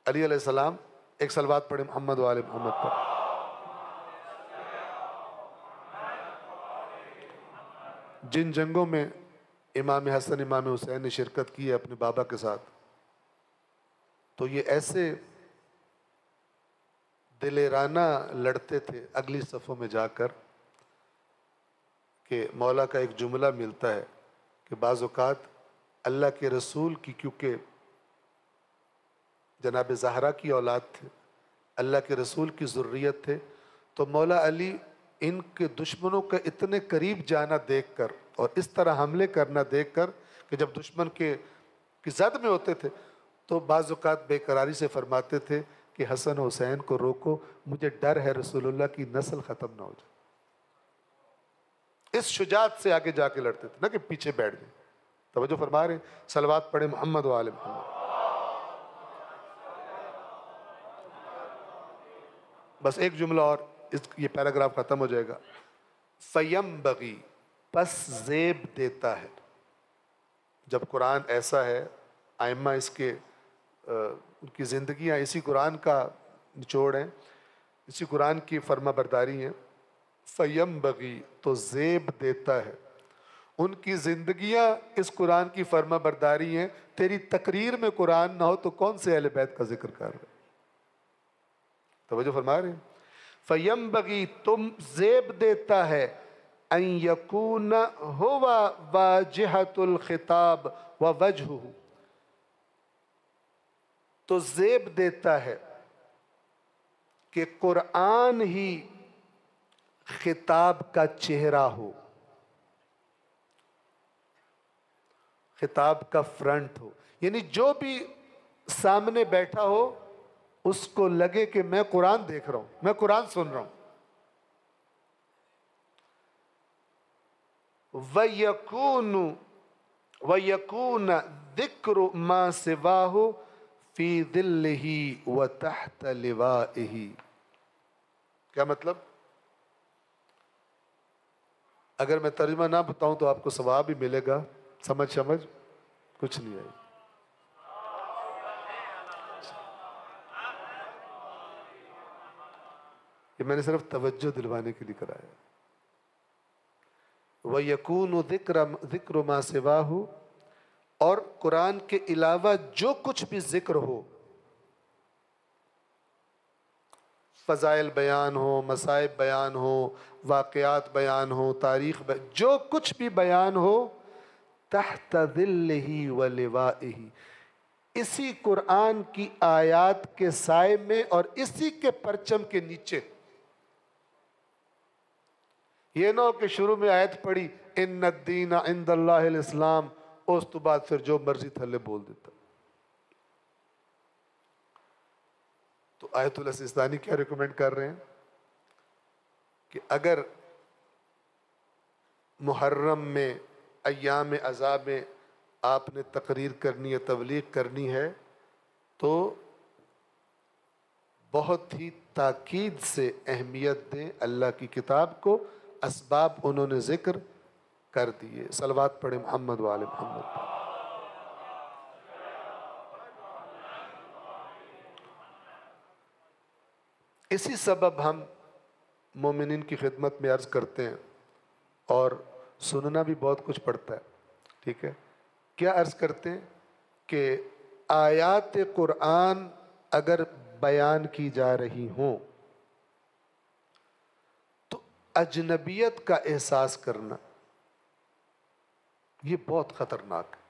علی علیہ السلام، ایک صلوات پڑھیں محمد و آل محمد پر۔ جن جنگوں میں امام حسن امام حسین نے شرکت کی ہے اپنے بابا کے ساتھ، تو یہ ایسے دلیرانہ لڑتے تھے اگلی صفوں میں جا کر کہ مولا کا ایک جملہ ملتا ہے کہ بعض اوقات اللہ کے رسول کی، کیونکہ جناب زہرا کی اولاد تھے، اللہ کے رسول کی ذریت تھے، تو مولا علی ان کے دشمنوں کے اتنے قریب جانا دیکھ کر اور اس طرح حملے کرنا دیکھ کر کہ جب دشمن کی زد میں ہوتے تھے تو بعض اوقات بے قراری سے فرماتے تھے کہ حسن حسین کو روکو، مجھے ڈر ہے رسول اللہ کی نسل ختم نہ ہو جائے۔ اس شجاعت سے آگے جا کے لڑتے تھے، نہ کہ پیچھے بیٹھ جائیں۔ توجہ فرما رہے ہیں؟ صلوات پڑھیں محمد و آل محمد۔ بس ایک جملہ اور، یہ پیراگراف ختم ہو جائے گا۔ فَيَنبَغِي، پس زیب دیتا ہے۔ جب قرآن ایسا ہے، ائمہ اس کے ان کی زندگیاں اسی قرآن کا نچوڑ ہیں، اسی قرآن کی فرما برداری ہیں۔ فَيَنبَغِي تو زیب دیتا ہے، ان کی زندگیاں اس قرآن کی فرما برداری ہیں۔ تیری تقریر میں قرآن نہ ہو تو کون سے اہل بیت کا ذکر کر رہے؟ توجہ فرما رہے ہیں۔ فَيَنبَغِي تم زیب دیتا ہے، أَن يَكُونَ هُوَ وَاجِهَةُ الْخِطَابِ وَوَجْهُهُ تو زیب دیتا ہے کہ قرآن ہی خطاب کا چہرہ ہو، خطاب کا فرنٹ ہو، یعنی جو بھی سامنے بیٹھا ہو اس کو لگے کہ میں قرآن دیکھ رہا ہوں، میں قرآن سن رہا ہوں۔ وَيَكُونَ ذِكْرُ مَا سِوَاهُ فِي ظِلِّهِ وَتَحْتَ لِوَائِهِ کیا مطلب؟ اگر میں ترجمہ نہ بتاؤں تو آپ کو ثواب بھی ملے گا، سمجھ کچھ نہیں آئی۔ یہ میں نے صرف توجہ دلوانے کے لیے کرایا۔ وَيَكُونُ ذِكْرُ مَا سِوَاهُ اور قرآن کے علاوہ جو کچھ بھی ذکر ہو، فضائل بیان ہو، مصائب بیان ہو، واقعات بیان ہو، تاریخ جو کچھ بھی بیان ہو، تحت ظلہ ولوائہ اسی قرآن کی آیات کے سائے میں اور اسی کے پرچم کے نیچے۔ یہ نہ ہو کہ شروع میں آیت پڑھی ان الدین عند اللہ الاسلام، اس تو بعد پھر جو مرضی تھلے بول دیتا۔ تو آیت اللہ سیستانی کیا ریکمنڈ کر رہے ہیں کہ اگر محرم میں ایام عذاب میں آپ نے تقریر کرنی ہے، تبلیغ کرنی ہے، تو بہت ہی تاکید سے اہمیت دیں اللہ کی کتاب کو۔ اسباب انہوں نے ذکر کر دیے۔ صلوات پڑھیں محمد وآل محمد۔ اسی سبب ہم مومنین کی خدمت میں عرض کرتے ہیں، اور سننا بھی بہت کچھ پڑتا ہے، ٹھیک ہے؟ کیا عرض کرتے ہیں کہ آیات قرآن اگر بیان کی جا رہی ہوں تو اجنبیت کا احساس کرنا یہ بہت خطرناک ہے۔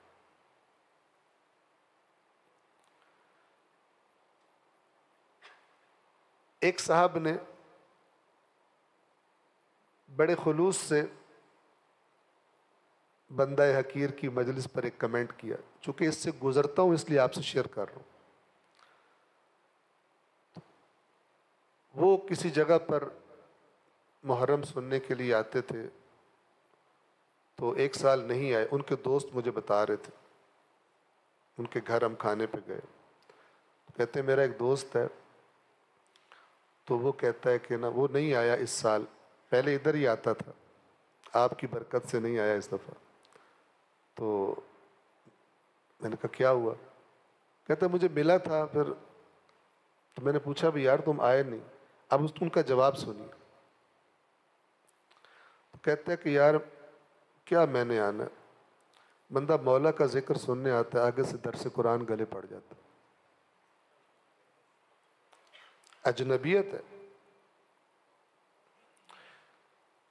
ایک صاحب نے بڑے خلوص سے بندہ حقیر کی مجلس پر ایک کمنٹ کیا، چونکہ اس سے گزرتا ہوں اس لیے آپ سے شیئر کر رہا ہوں۔ وہ کسی جگہ پر محرم سننے کے لیے آتے تھے، تو ایک سال نہیں آئے، ان کے دوست مجھے بتا رہے تھے، ان کے گھر ہم کھانے پہ گئے، کہتے ہیں میرا ایک دوست ہے، تو وہ کہتا ہے کہ نا وہ نہیں آیا اس سال، پہلے ادھر ہی آتا تھا، آپ کی برکت سے نہیں آیا اس دفعہ۔ تو میں نے کہا کیا ہوا؟ کہتا ہے مجھے ملا تھا، پھر تو میں نے پوچھا بھی یار تم آئے نہیں، اب ان کا جواب سنیے۔ کہتے ہیں کہ یار کیا میں نے آنا، بندہ مولا کا ذکر سننے آتا ہے، آگے سے درس قرآن گلے پڑ جاتا، اجنبیت ہے۔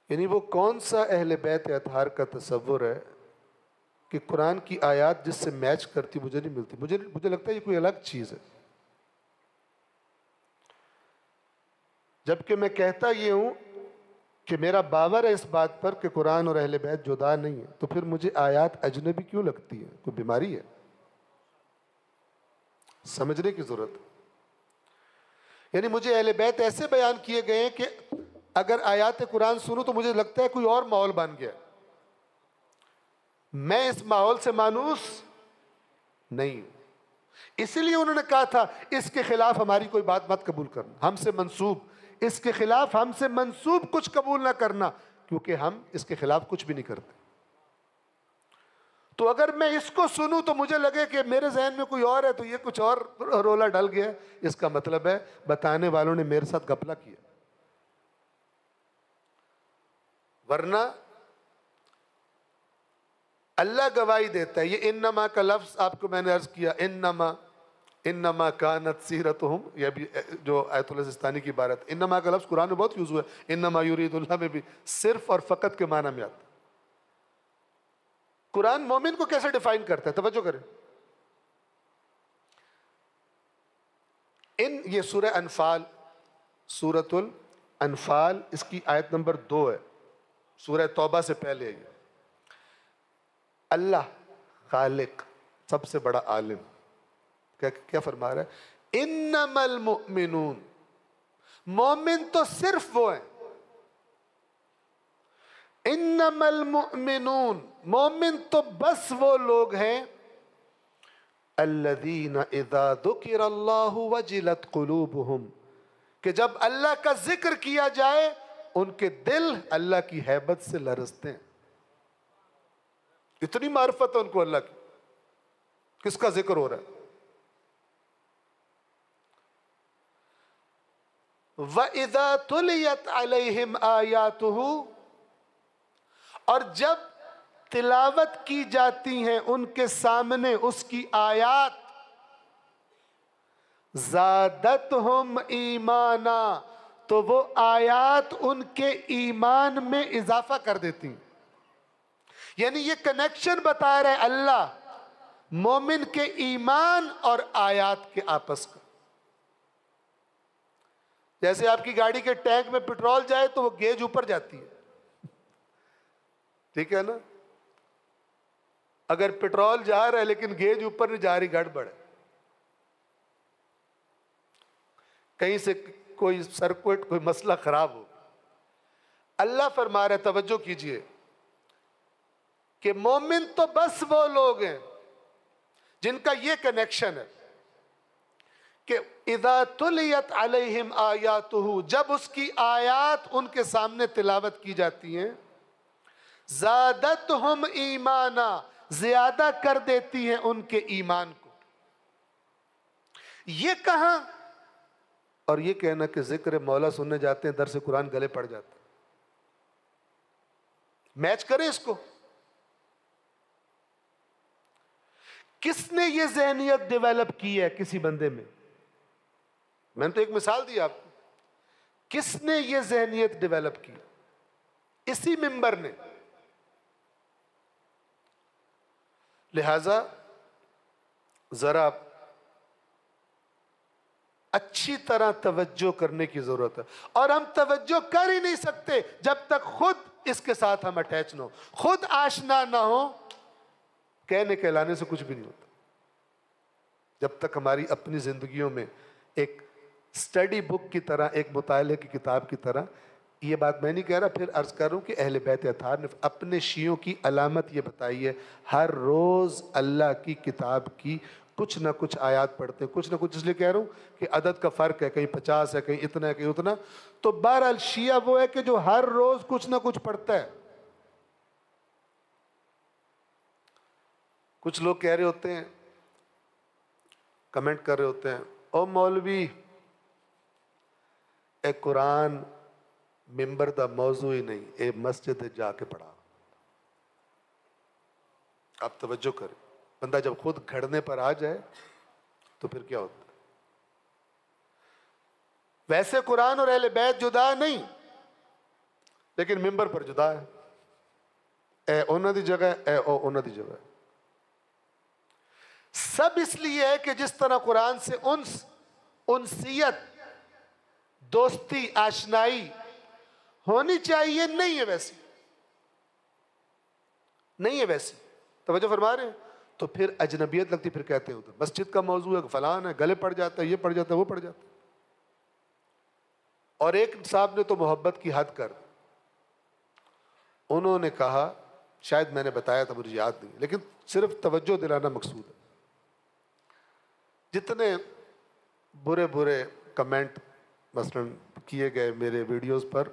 یعنی وہ کون سا اہل بیت اطہار کا تصور ہے کہ قرآن کی آیات جس سے میچ کرتی مجھے نہیں ملتی، مجھے لگتا ہے یہ کوئی الگ چیز ہے۔ جبکہ میں کہتا یہ ہوں کہ میرا باور ہے اس بات پر کہ قرآن اور اہل بیت جدا نہیں ہے، تو پھر مجھے آیات اجنبی کیوں لگتی ہے؟ کوئی بیماری ہے؟ سمجھنے کی ضرورت ہے۔ یعنی مجھے اہل بیت ایسے بیان کیے گئے ہیں کہ اگر آیات قرآن سنوں تو مجھے لگتا ہے کوئی اور ماحول بن گیا، میں اس ماحول سے مانوس نہیں ہوں۔ اسی لیے انہوں نے کہا تھا اس کے خلاف ہماری کوئی بات مت قبول کرنا، ہم سے منسوب اس کے خلاف ہم سے منسوب کچھ قبول نہ کرنا، کیونکہ ہم اس کے خلاف کچھ بھی نہیں کرتے۔ تو اگر میں اس کو سنوں تو مجھے لگے کہ میرے ذہن میں کوئی اور ہے، تو یہ کچھ اور رولا ڈل گیا، اس کا مطلب ہے بتانے والوں نے میرے ساتھ گھپلا کیا. ورنہ اللہ گواہی دیتا ہے. یہ انما کا لفظ آپ کو میں نے عرض کیا، انما کانت سیرتہم، یہ بھی جو آیت اللہ سستانی کی عبارت. انما کا لفظ قرآن میں بہت یوز ہوا ہے، انما یرید اللہ میں بھی صرف اور فقط کے معنی میں آتا ہے. قرآن مومن کو کیسے ڈیفائن کرتا ہے؟ توجہ کریں. یہ سورہ انفال، سورۃ الانفال، اس کی آیت نمبر 2 ہے، سورہ توبہ سے پہلے ہے. اللہ خالق، سب سے بڑا عالم، کیا فرما رہا ہے؟ انما المؤمنون، مومن تو صرف وہ ہیں. انما المؤمنون، مومن تو بس وہ لوگ ہیں الذین اذا ذکر اللہ وجلت قلوبہم، کہ جب اللہ کا ذکر کیا جائے ان کے دل اللہ کی ہیبت سے لرزتے ہیں. اتنی معرفت ہے ان کو اللہ کی. کس کا ذکر ہو رہا ہے؟ وَإِذَا تُلِيَتْ عَلَيْهِمْ آيَاتُهُ، اور جب تلاوت کی جاتی ہیں ان کے سامنے اس کی آیات، زادتہم ایمانا، تو وہ آیات ان کے ایمان میں اضافہ کر دیتی ہیں. یعنی یہ کنیکشن بتا رہے اللہ مومن کے ایمان اور آیات کے آپس کا. جیسے آپ کی گاڑی کے ٹینک میں پٹرول جائے تو وہ گیج اوپر جاتی ہے، ٹھیک ہے نا؟ اگر پٹرول جا رہا ہے لیکن گیج اوپر نہیں جا رہی، گڑبڑ ہے. کہیں سے کوئی سرکٹ، کوئی مسئلہ خراب ہو. اللہ فرما رہے، توجہ کیجئے، کہ مومن تو بس وہ لوگ ہیں جن کا یہ کنیکشن ہے کہ اذا تلیت علیہم آیاتہ، جب اس کی آیات ان کے سامنے تلاوت کی جاتی ہیں، زادتہم ایمانا، زیادہ کر دیتی ہیں ان کے ایمان کو. یہ کہاں؟ اور یہ کہنا کہ ذکر مولا سننے جاتے ہیں، درس قرآن گلے پڑ جاتے ہیں. میچ کریں اس کو. کس نے یہ ذہنیت ڈیولپ کی ہے کسی بندے میں؟ میں نے تو ایک مثال دی آپ کو. کس نے یہ ذہنیت ڈیولپ کی؟ اسی ممبر نے. لہذا ذرا اچھی طرح توجہ کرنے کی ضرورت ہے، اور ہم توجہ کر ہی نہیں سکتے جب تک خود اس کے ساتھ ہم اٹیچ نہ ہو، خود آشنا نہ ہو. کہنے کہلانے سے کچھ بھی نہیں ہوتا. جب تک ہماری اپنی زندگیوں میں ایک سٹڈی بک کی طرح، ایک مطالعے کی کتاب کی طرح، یہ بات میں نہیں کہہ رہا، پھر عرض کروں کہ اہل بیت اطہار نے اپنے شیعوں کی علامت یہ بتائی ہے، ہر روز اللہ کی کتاب کی کچھ نہ کچھ آیات پڑھتے ہیں. کچھ نہ کچھ اس لیے کہہ رہا ہوں کہ عدد کا فرق ہے، کہیں 50 ہے، کہیں اتنا ہے، کہیں اتنا. تو بہرحال شیعہ وہ ہے کہ جو ہر روز کچھ نہ کچھ پڑھتا ہے. کچھ لوگ کہہ رہے ہوتے ہیں، کمنٹ کر رہے ہوتے ہیں، او مولوی اے قرآن ممبر دا موضوع ہی نہیں، اے مسجد جا کے پڑھا. آپ توجہ کریں، بندہ جب خود گھڑنے پر آ جائے تو پھر کیا ہوتا ہے؟ ویسے قرآن اور اہل بیت جدا نہیں، لیکن ممبر پر جدا ہے. اے انہاں دی جگہ، اے او انہاں دی جگہ. سب اس لیے ہے کہ جس طرح قرآن سے انسیت، دوستی، آشنائی ہونی چاہیے، نہیں ہے ویسی، نہیں ہے ویسی. توجہ فرما رہے ہیں؟ تو پھر اجنبیت لگتی، پھر کہتے ہیں ادھر مسجد کا موضوع ہے، فلان ہے، گلے پڑ جاتا ہے، یہ پڑ جاتا ہے، وہ پڑ جاتا ہے. اور ایک صاحب نے تو محبت کی حد کر، انہوں نے کہا، شاید میں نے بتایا تھا، مجھے یاد نہیں، لیکن صرف توجہ دلانا مقصود ہے. جتنے برے برے کمنٹ مثلا کیے گئے میرے ویڈیوز پر،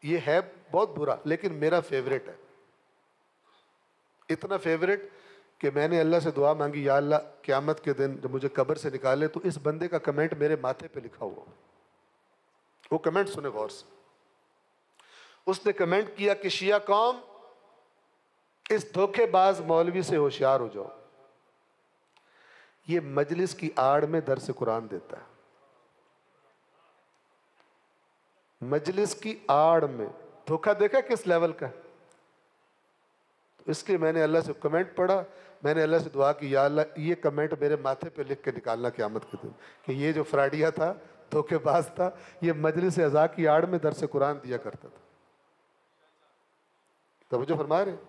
یہ ہے بہت برا، لیکن میرا فیوریٹ ہے. اتنا فیوریٹ کہ میں نے اللہ سے دعا مانگی، یا اللہ قیامت کے دن جب مجھے قبر سے نکالے تو اس بندے کا کمنٹ میرے ماتھے پہ لکھا ہوا. وہ کمنٹ سنے غور سے. اس نے کمنٹ کیا کہ شیعہ قوم اس دھوکے باز مولوی سے ہوشیار ہو جاؤ، یہ مجلس کی آڑ میں درس قرآن دیتا ہے. مجلس کی آڑ میں دھوکہ دیکھا کس لیول کا ہے. تو اس لیے میں نے اللہ سے کمنٹ پڑھا، میں نے اللہ سے دعا کی، یا اللہ یہ کمنٹ میرے ماتھے پہ لکھ کے نکالنا قیامت کے دن کہ یہ جو فراڈیا تھا، دھوکے باز تھا، یہ مجلس اعضاء کی آڑ میں درس قرآن دیا کرتا تھا. توجہ فرما رہے ہیں؟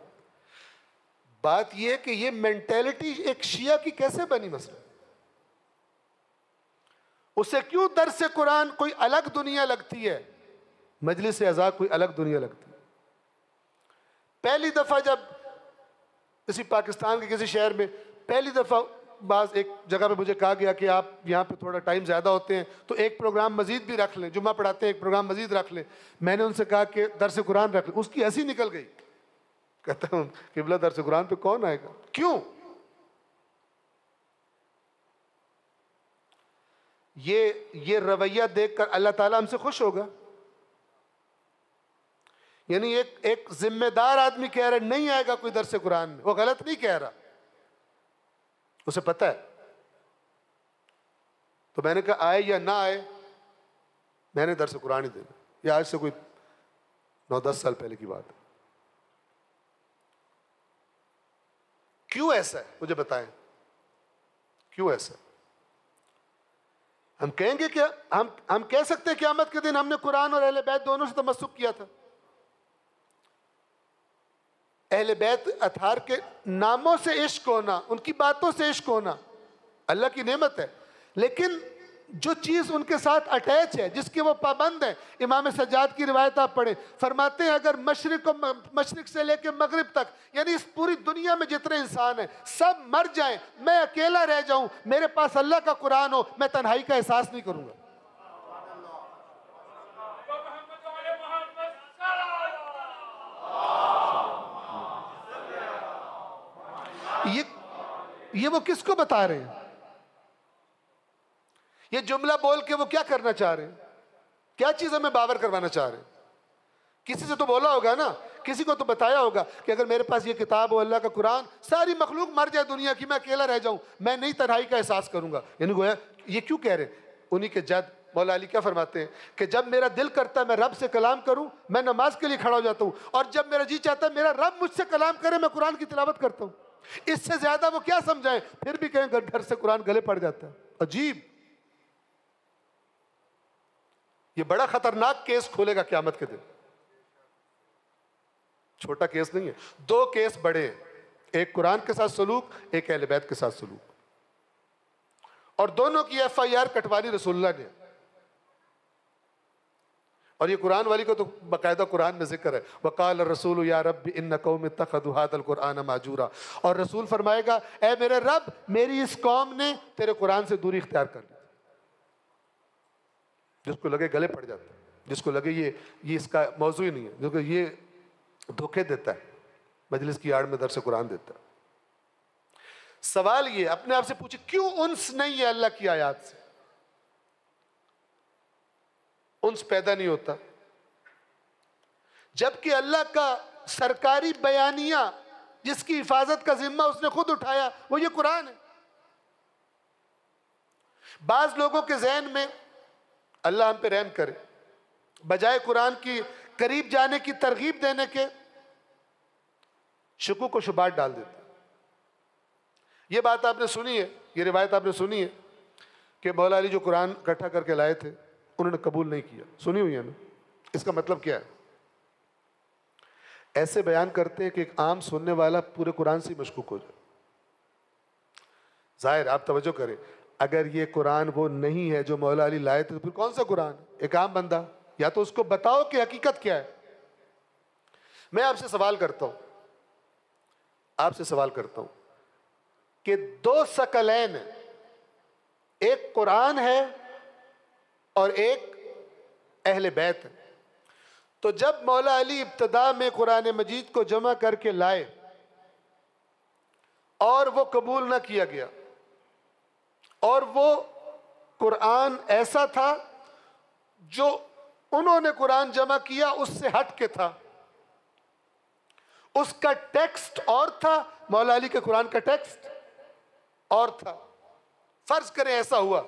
بات یہ ہے کہ یہ مینٹیلٹی ایک شیعہ کی کیسے بنی مثلا؟ اسے کیوں درس قرآن کوئی الگ دنیا لگتی ہے، مجلس اعضاء کوئی الگ دنیا لگتی ہے. پہلی دفعہ جب کسی پاکستان کے کسی شہر میں پہلی دفعہ بعض ایک جگہ پہ مجھے کہا گیا کہ آپ یہاں پہ تھوڑا ٹائم زیادہ ہوتے ہیں تو ایک پروگرام مزید بھی رکھ لیں، جمعہ پڑھاتے ہیں ایک پروگرام مزید رکھ لیں. میں نے ان سے کہا کہ درس قرآن رکھ لیں. اس کی ہنسی نکل گئی. کہتا ہوں قبلہ درس قرآن پہ کون آئے گا؟ کیوں؟ یہ رویہ دیکھ کر اللہ تعالیٰ ہم سے خوش ہوگا. یعنی ایک ذمہ دار آدمی کہہ رہا ہے نہیں آئے گا کوئی درس قرآن میں، وہ غلط نہیں کہہ رہا، اسے پتہ ہے. تو میں نے کہا آئے یا نہ آئے میں نے درس قرآن ہی دینا. یہ آج سے کوئی 9-10 سال پہلے کی بات ہے. کیوں ایسا ہے مجھے بتائیں، کیوں ایسا ہے؟ ہم کہیں گے کہ ہم کہہ سکتے ہیں قیامت کے دن ہم نے قرآن اور اہل بیت دونوں سے تمسک کیا تھا. اہل بیت اطہار کے ناموں سے عشق ہونا، ان کی باتوں سے عشق ہونا اللہ کی نعمت ہے، لیکن جو چیز ان کے ساتھ اٹیچ ہے، جس کے وہ پابند ہیں، امام سجاد کی روایت آپ پڑھیں، فرماتے ہیں اگر مشرق سے لے کے مغرب تک، یعنی اس پوری دنیا میں جتنے انسان ہیں سب مر جائیں، میں اکیلا رہ جاؤں، میرے پاس اللہ کا قرآن ہو، میں تنہائی کا احساس نہیں کروں گا. یہ وہ کس کو بتا رہے ہیں؟ یہ جملہ بول کے وہ کیا کرنا چاہ رہے ہیں؟ کیا چیز ہمیں باور کروانا چاہ رہے ہیں؟ کسی سے تو بولا ہوگا نا، کسی کو تو بتایا ہوگا کہ اگر میرے پاس یہ کتاب ہو، اللہ کا قرآن، ساری مخلوق مر جائے دنیا کی، میں اکیلا رہ جاؤں، میں نہیں تنہائی کا احساس کروں گا. یعنی گویا یہ کیوں کہہ رہے ہیں؟ انہی کے جد مولا علی کیا فرماتے ہیں کہ جب میرا دل کرتا ہے میں رب سے کلام کروں، میں نماز کے لیے کھڑا ہو جاتا ہوں، اور جب میرا جی چاہتا ہے میرا رب مجھ سے کلام کرے، میں قرآن کی تلاوت کرتا ہوں. اس سے زیادہ وہ کیا سمجھائیں؟ پھر بھی کہیں گھر سے قرآن گلے پڑ جاتا ہے. عجیب. یہ بڑا خطرناک کیس کھولے گا قیامت کے دن. چھوٹا کیس نہیں ہے، 2 کیس بڑے ہیں، ایک قرآن کے ساتھ سلوک، ایک اہل بیت کے ساتھ سلوک، اور دونوں کی FIR کٹوانی رسول اللہ نے. اور یہ قرآن والی کو تو باقاعدہ قرآن میں ذکر ہے، وَقَالَ الرَّسُولُ يَا رَبِّ إِنَّ قَوْمِ اتَّخَذُوا هَذَا الْقُرْآنَ مَهْجُورًا. اور رسول فرمائے گا اے میرے رب، میری اس قوم نے تیرے قرآن سے دوری اختیار کر لی. جس کو لگے گلے پڑ جاتا ہے، جس کو لگے یہ اس کا موضوع ہی نہیں ہے، کیونکہ یہ دھوکے دیتا ہے، مجلس کی آڑ میں درس قرآن دیتا ہے. سوال یہ اپنے آپ سے پوچھے کیوں انس نہیں ہے اللہ کی آیات سے؟ انس پیدا نہیں ہوتا جبکہ اللہ کا سرکاری بیانیہ جس کی حفاظت کا ذمہ اس نے خود اٹھایا وہ یہ قرآن ہے. بعض لوگوں کے ذہن میں، اللہ ہم پہ رحم کرے، بجائے قرآن کی قریب جانے کی ترغیب دینے کے شکوک و شبہات ڈال دیتے. یہ بات آپ نے سنی ہے، یہ روایت آپ نے سنی ہے کہ مولا علی جو قرآن اکٹھا کر کے لائے تھے انہوں نے قبول نہیں کیا. سنی ہوئی ہے نا؟ اس کا مطلب کیا ہے؟ ایسے بیان کرتے ہیں کہ ایک عام سننے والا پورے قرآن سے مشکوک ہو جائے. ظاہر آپ توجہ کریں، اگر یہ قرآن وہ نہیں ہے جو مولا علی لائے تھے تو پھر کون سا قرآن؟ ایک عام بندہ یا تو اس کو بتاؤ کہ حقیقت کیا ہے. میں آپ سے سوال کرتا ہوں کہ 2 ثقلین، ایک قرآن ہے اور ایک اہل بیت ہے. تو جب مولا علی ابتدا میں قرآن مجید کو جمع کر کے لائے اور وہ قبول نہ کیا گیا، اور وہ قرآن ایسا تھا جو انہوں نے قرآن جمع کیا اس سے ہٹ کے تھا، اس کا ٹیکسٹ اور تھا، مولا علی کے قرآن کا ٹیکسٹ اور تھا۔ فرض کریں ایسا ہوا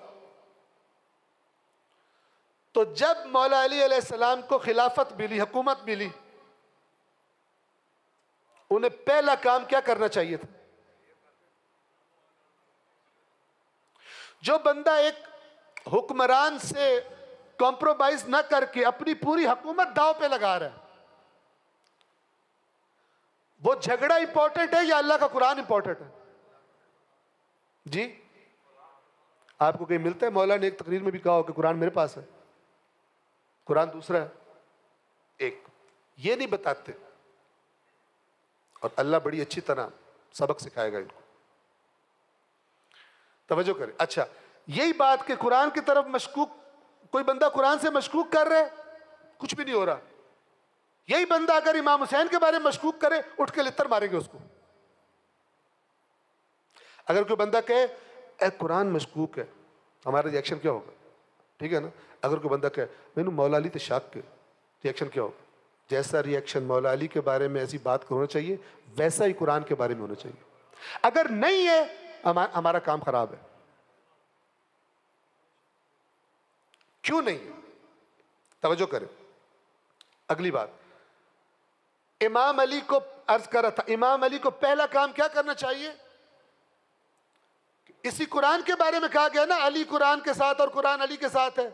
تو جب مولا علی علیہ السلام کو خلافت ملی، حکومت ملی، انہیں پہلا کام کیا کرنا چاہیے تھا؟ جو بندہ ایک حکمران سے کمپرومائز نہ کر کے اپنی پوری حکومت داؤ پہ لگا رہا ہے، وہ جھگڑا امپورٹنٹ ہے یا اللہ کا قرآن امپورٹنٹ ہے؟ جی آپ کو کہیں ملتا ہے مولا نے ایک تقریر میں بھی کہا ہو کہ قرآن میرے پاس ہے، قرآن دوسرا ہے؟ ایک یہ نہیں بتاتے، اور اللہ بڑی اچھی طرح سبق سکھائے گا ان کو، توجہ کریں۔ اچھا یہی بات کہ قرآن کی طرف مشکوک، کوئی بندہ قرآن سے مشکوک کر رہے کچھ بھی نہیں ہو رہا، یہی بندہ اگر امام حسین کے بارے میں مشکوک کرے اٹھ کے لتر ماریں گے اس کو۔ اگر کوئی بندہ کہے اے قرآن مشکوک ہے، ہمارا ریئیکشن کیا ہوگا؟ ٹھیک ہے نا؟ اگر کوئی بندہ کہے میں نے مولا علی تے شک کے، ریئیکشن کیا ہوگا؟ جیسا ریئیکشن مولا علی کے بارے میں ایسی بات ہونا چاہیے ویسا ہی قرآن کے بارے میں ہونا چاہیے۔ اگر نہیں ہے ہمارا کام خراب ہے۔ کیوں نہیں ہے؟ توجہ کریں، اگلی بات امام علی کو عرض کر رہا تھا، امام علی کو پہلا کام کیا کرنا چاہیے؟ اسی قرآن کے بارے میں کہا گیا نا علی قرآن کے ساتھ اور قرآن علی کے ساتھ ہے،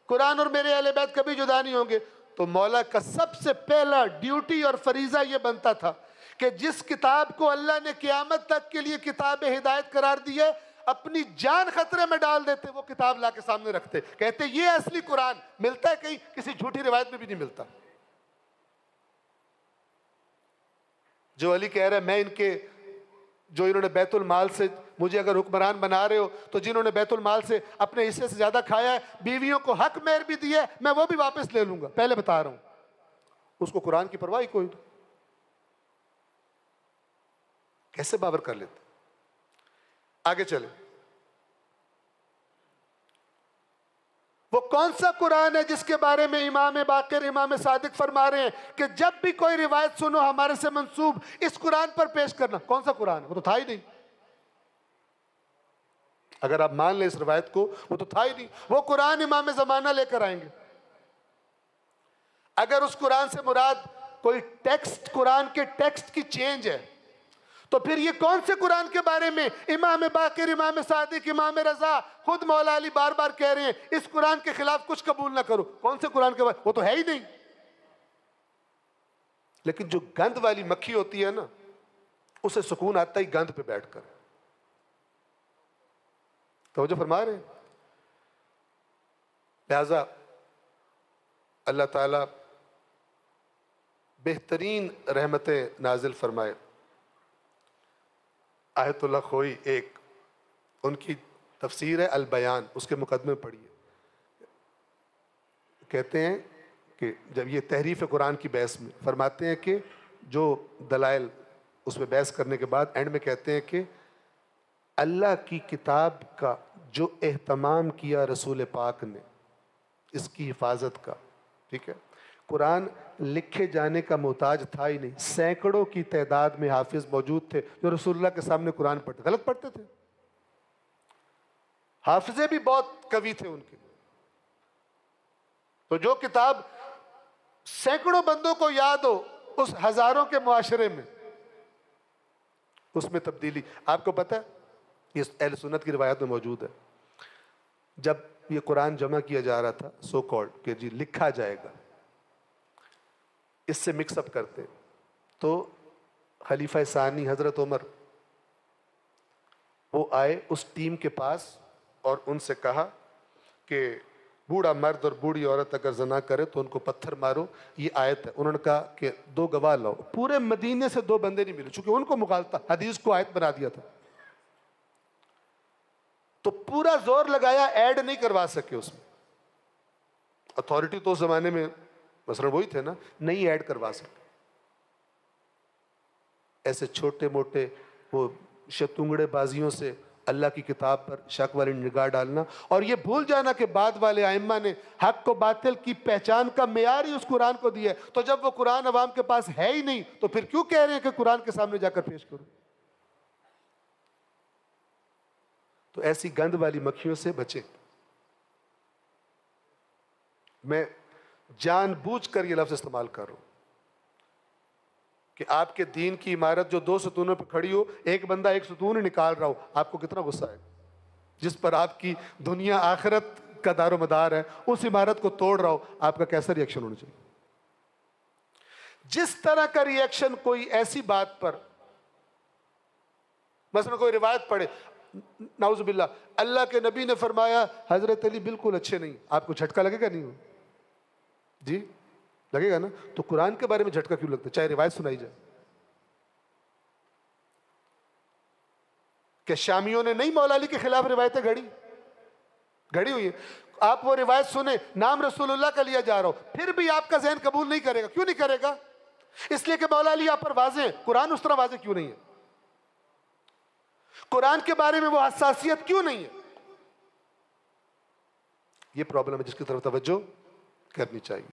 قرآن اور میرے اہل بیت کبھی جدا نہیں ہوں گے۔ تو مولا کا سب سے پہلا ڈیوٹی اور فریضہ یہ بنتا تھا کہ جس کتاب کو اللہ نے قیامت تک کے لیے کتاب ہدایت قرار دی ہے، اپنی جان خطرے میں ڈال دیتے، وہ کتاب لا کے سامنے رکھتے، کہتے یہ اصلی قرآن ملتا ہے کہیں، کسی جھوٹی روایت میں بھی نہیں ملتا۔ جو علی کہہ رہا ہے میں ان کے، جو انہوں نے بیت المال سے مجھے اگر حکمران بنا رہے ہو تو جنہوں نے بیت المال سے اپنے حصے سے زیادہ کھایا ہے، بیویوں کو حق مہر بھی دیا ہے، میں وہ بھی واپس لے لوں گا، پہلے بتا رہا ہوں۔ اس کو قرآن کی پرواہ ہی کوئی نہیں، کیسے باور کر لیتے؟ آگے چلیں، وہ کون سا قرآن ہے جس کے بارے میں امام باقر امام صادق فرما رہے ہیں کہ جب بھی کوئی روایت سنو ہمارے سے منسوب اس قرآن پر پیش کرنا؟ کون سا قرآن ہے؟ وہ تو تھا ہی نہیں۔ اگر آپ مان لیں اس روایت کو، وہ تو تھا ہی نہیں، وہ قرآن امام زمانہ لے کر آئیں گے۔ اگر اس قرآن سے مراد کوئی ٹیکسٹ، قرآن کے ٹیکسٹ کی چینج ہے، تو پھر یہ کون سے قرآن کے بارے میں امام باقر امام صادق امام رضا خود مولا علی بار بار کہہ رہے ہیں اس قرآن کے خلاف کچھ قبول نہ کرو؟ کون سے قرآن کے بارے؟ وہ تو ہے ہی نہیں۔ لیکن جو گند والی مکھی ہوتی ہے نا، اسے سکون آتا ہی گند پہ بیٹھ کر۔ توجہ فرما رہے ہیں؟ لہذا اللہ تعالیٰ بہترین رحمتیں نازل فرمائے۔ آیت اللہ خوئی ایک ان کی تفسیر ہے البیان، اس کے مقدمے پڑھیے، کہتے ہیں کہ جب یہ تحریف قرآن کی بحث میں فرماتے ہیں کہ جو دلائل اس میں بحث کرنے کے بعد اینڈ میں کہتے ہیں کہ اللہ کی کتاب کا جو اہتمام کیا رسول پاک نے اس کی حفاظت کا، ٹھیک ہے، قرآن لکھے جانے کا محتاج تھا ہی نہیں، سینکڑوں کی تعداد میں حافظ موجود تھے جو رسول اللہ کے سامنے قرآن پڑھتے، غلط پڑھتے تھے، حافظے بھی بہت قوی تھے ان کے۔ تو جو کتاب سینکڑوں بندوں کو یاد ہو اس ہزاروں کے معاشرے میں، اس میں تبدیلی، آپ کو پتہ ہے یہ اہل سنت کی روایت میں موجود ہے، جب یہ قرآن جمع کیا جا رہا تھا سو کالڈ کہ جی لکھا جائے گا، اس سے مکس اپ کرتے، تو خلیفہ ثانی حضرت عمر وہ آئے اس ٹیم کے پاس اور ان سے کہا کہ بوڑھا مرد اور بوڑھی عورت اگر زنا کرے تو ان کو پتھر مارو، یہ آیت ہے۔ انہوں نے کہا کہ 2 گواہ لاؤ، پورے مدینے سے 2 بندے نہیں ملے، چونکہ ان کو مغالطہ حدیث کو آیت بنا دیا تھا، تو پورا زور لگایا، ایڈ نہیں کروا سکے اس میں، اتھارٹی تو اس زمانے میں مثلا وہی تھے نا، نہیں ایڈ کروا سکے۔ ایسے چھوٹے موٹے وہ شتونگڑے بازیوں سے اللہ کی کتاب پر شک والی نگاہ ڈالنا، اور یہ بھول جانا کہ بعد والے ائمہ نے حق و باطل کی پہچان کا معیار ہی اس قرآن کو دیا ہے، تو جب وہ قرآن عوام کے پاس ہے ہی نہیں تو پھر کیوں کہہ رہے ہیں کہ قرآن کے سامنے جا کر پیش کرو؟ تو ایسی گند والی مکھیوں سے بچیں۔ میں جان بوجھ کر یہ لفظ استعمال کر رہا ہوں کہ آپ کے دین کی عمارت جو 2 ستونوں پہ کھڑی ہو، ایک بندہ ایک ستون ہی نکال رہا ہو، آپ کو کتنا غصہ ہے؟ جس پر آپ کی دنیا آخرت کا دار و مدار ہے، اس عمارت کو توڑ رہا ہو، آپ کا کیسا ری ایکشن ہونا چاہیے؟ جس طرح کا ری ایکشن کوئی ایسی بات پر، مثلا کوئی روایت پڑھے، نعوذ باللہ اللہ کے نبی نے فرمایا حضرت علی بالکل اچھے نہیں، آپ کو جھٹکا لگے گا نہیں ہو؟ جی لگے گا نا؟ تو قرآن کے بارے میں جھٹکا کیوں لگتا ہے چاہے روایت سنائی جائے؟ کہ شامیوں نے نہیں مولا علی کے خلاف روایتیں گھڑی ہوئی ہیں، آپ وہ روایت سنیں، نام رسول اللہ کا لیا جا رہا ہو، پھر بھی آپ کا ذہن قبول نہیں کرے گا۔ کیوں نہیں کرے گا؟ اس لیے کہ مولا علی آپ پر واضح ہیں، قرآن اس طرح واضح کیوں نہیں ہے؟ قرآن کے بارے میں وہ حساسیت کیوں نہیں ہے؟ یہ پرابلم ہے جس کی طرف توجہ کرنی چاہیے۔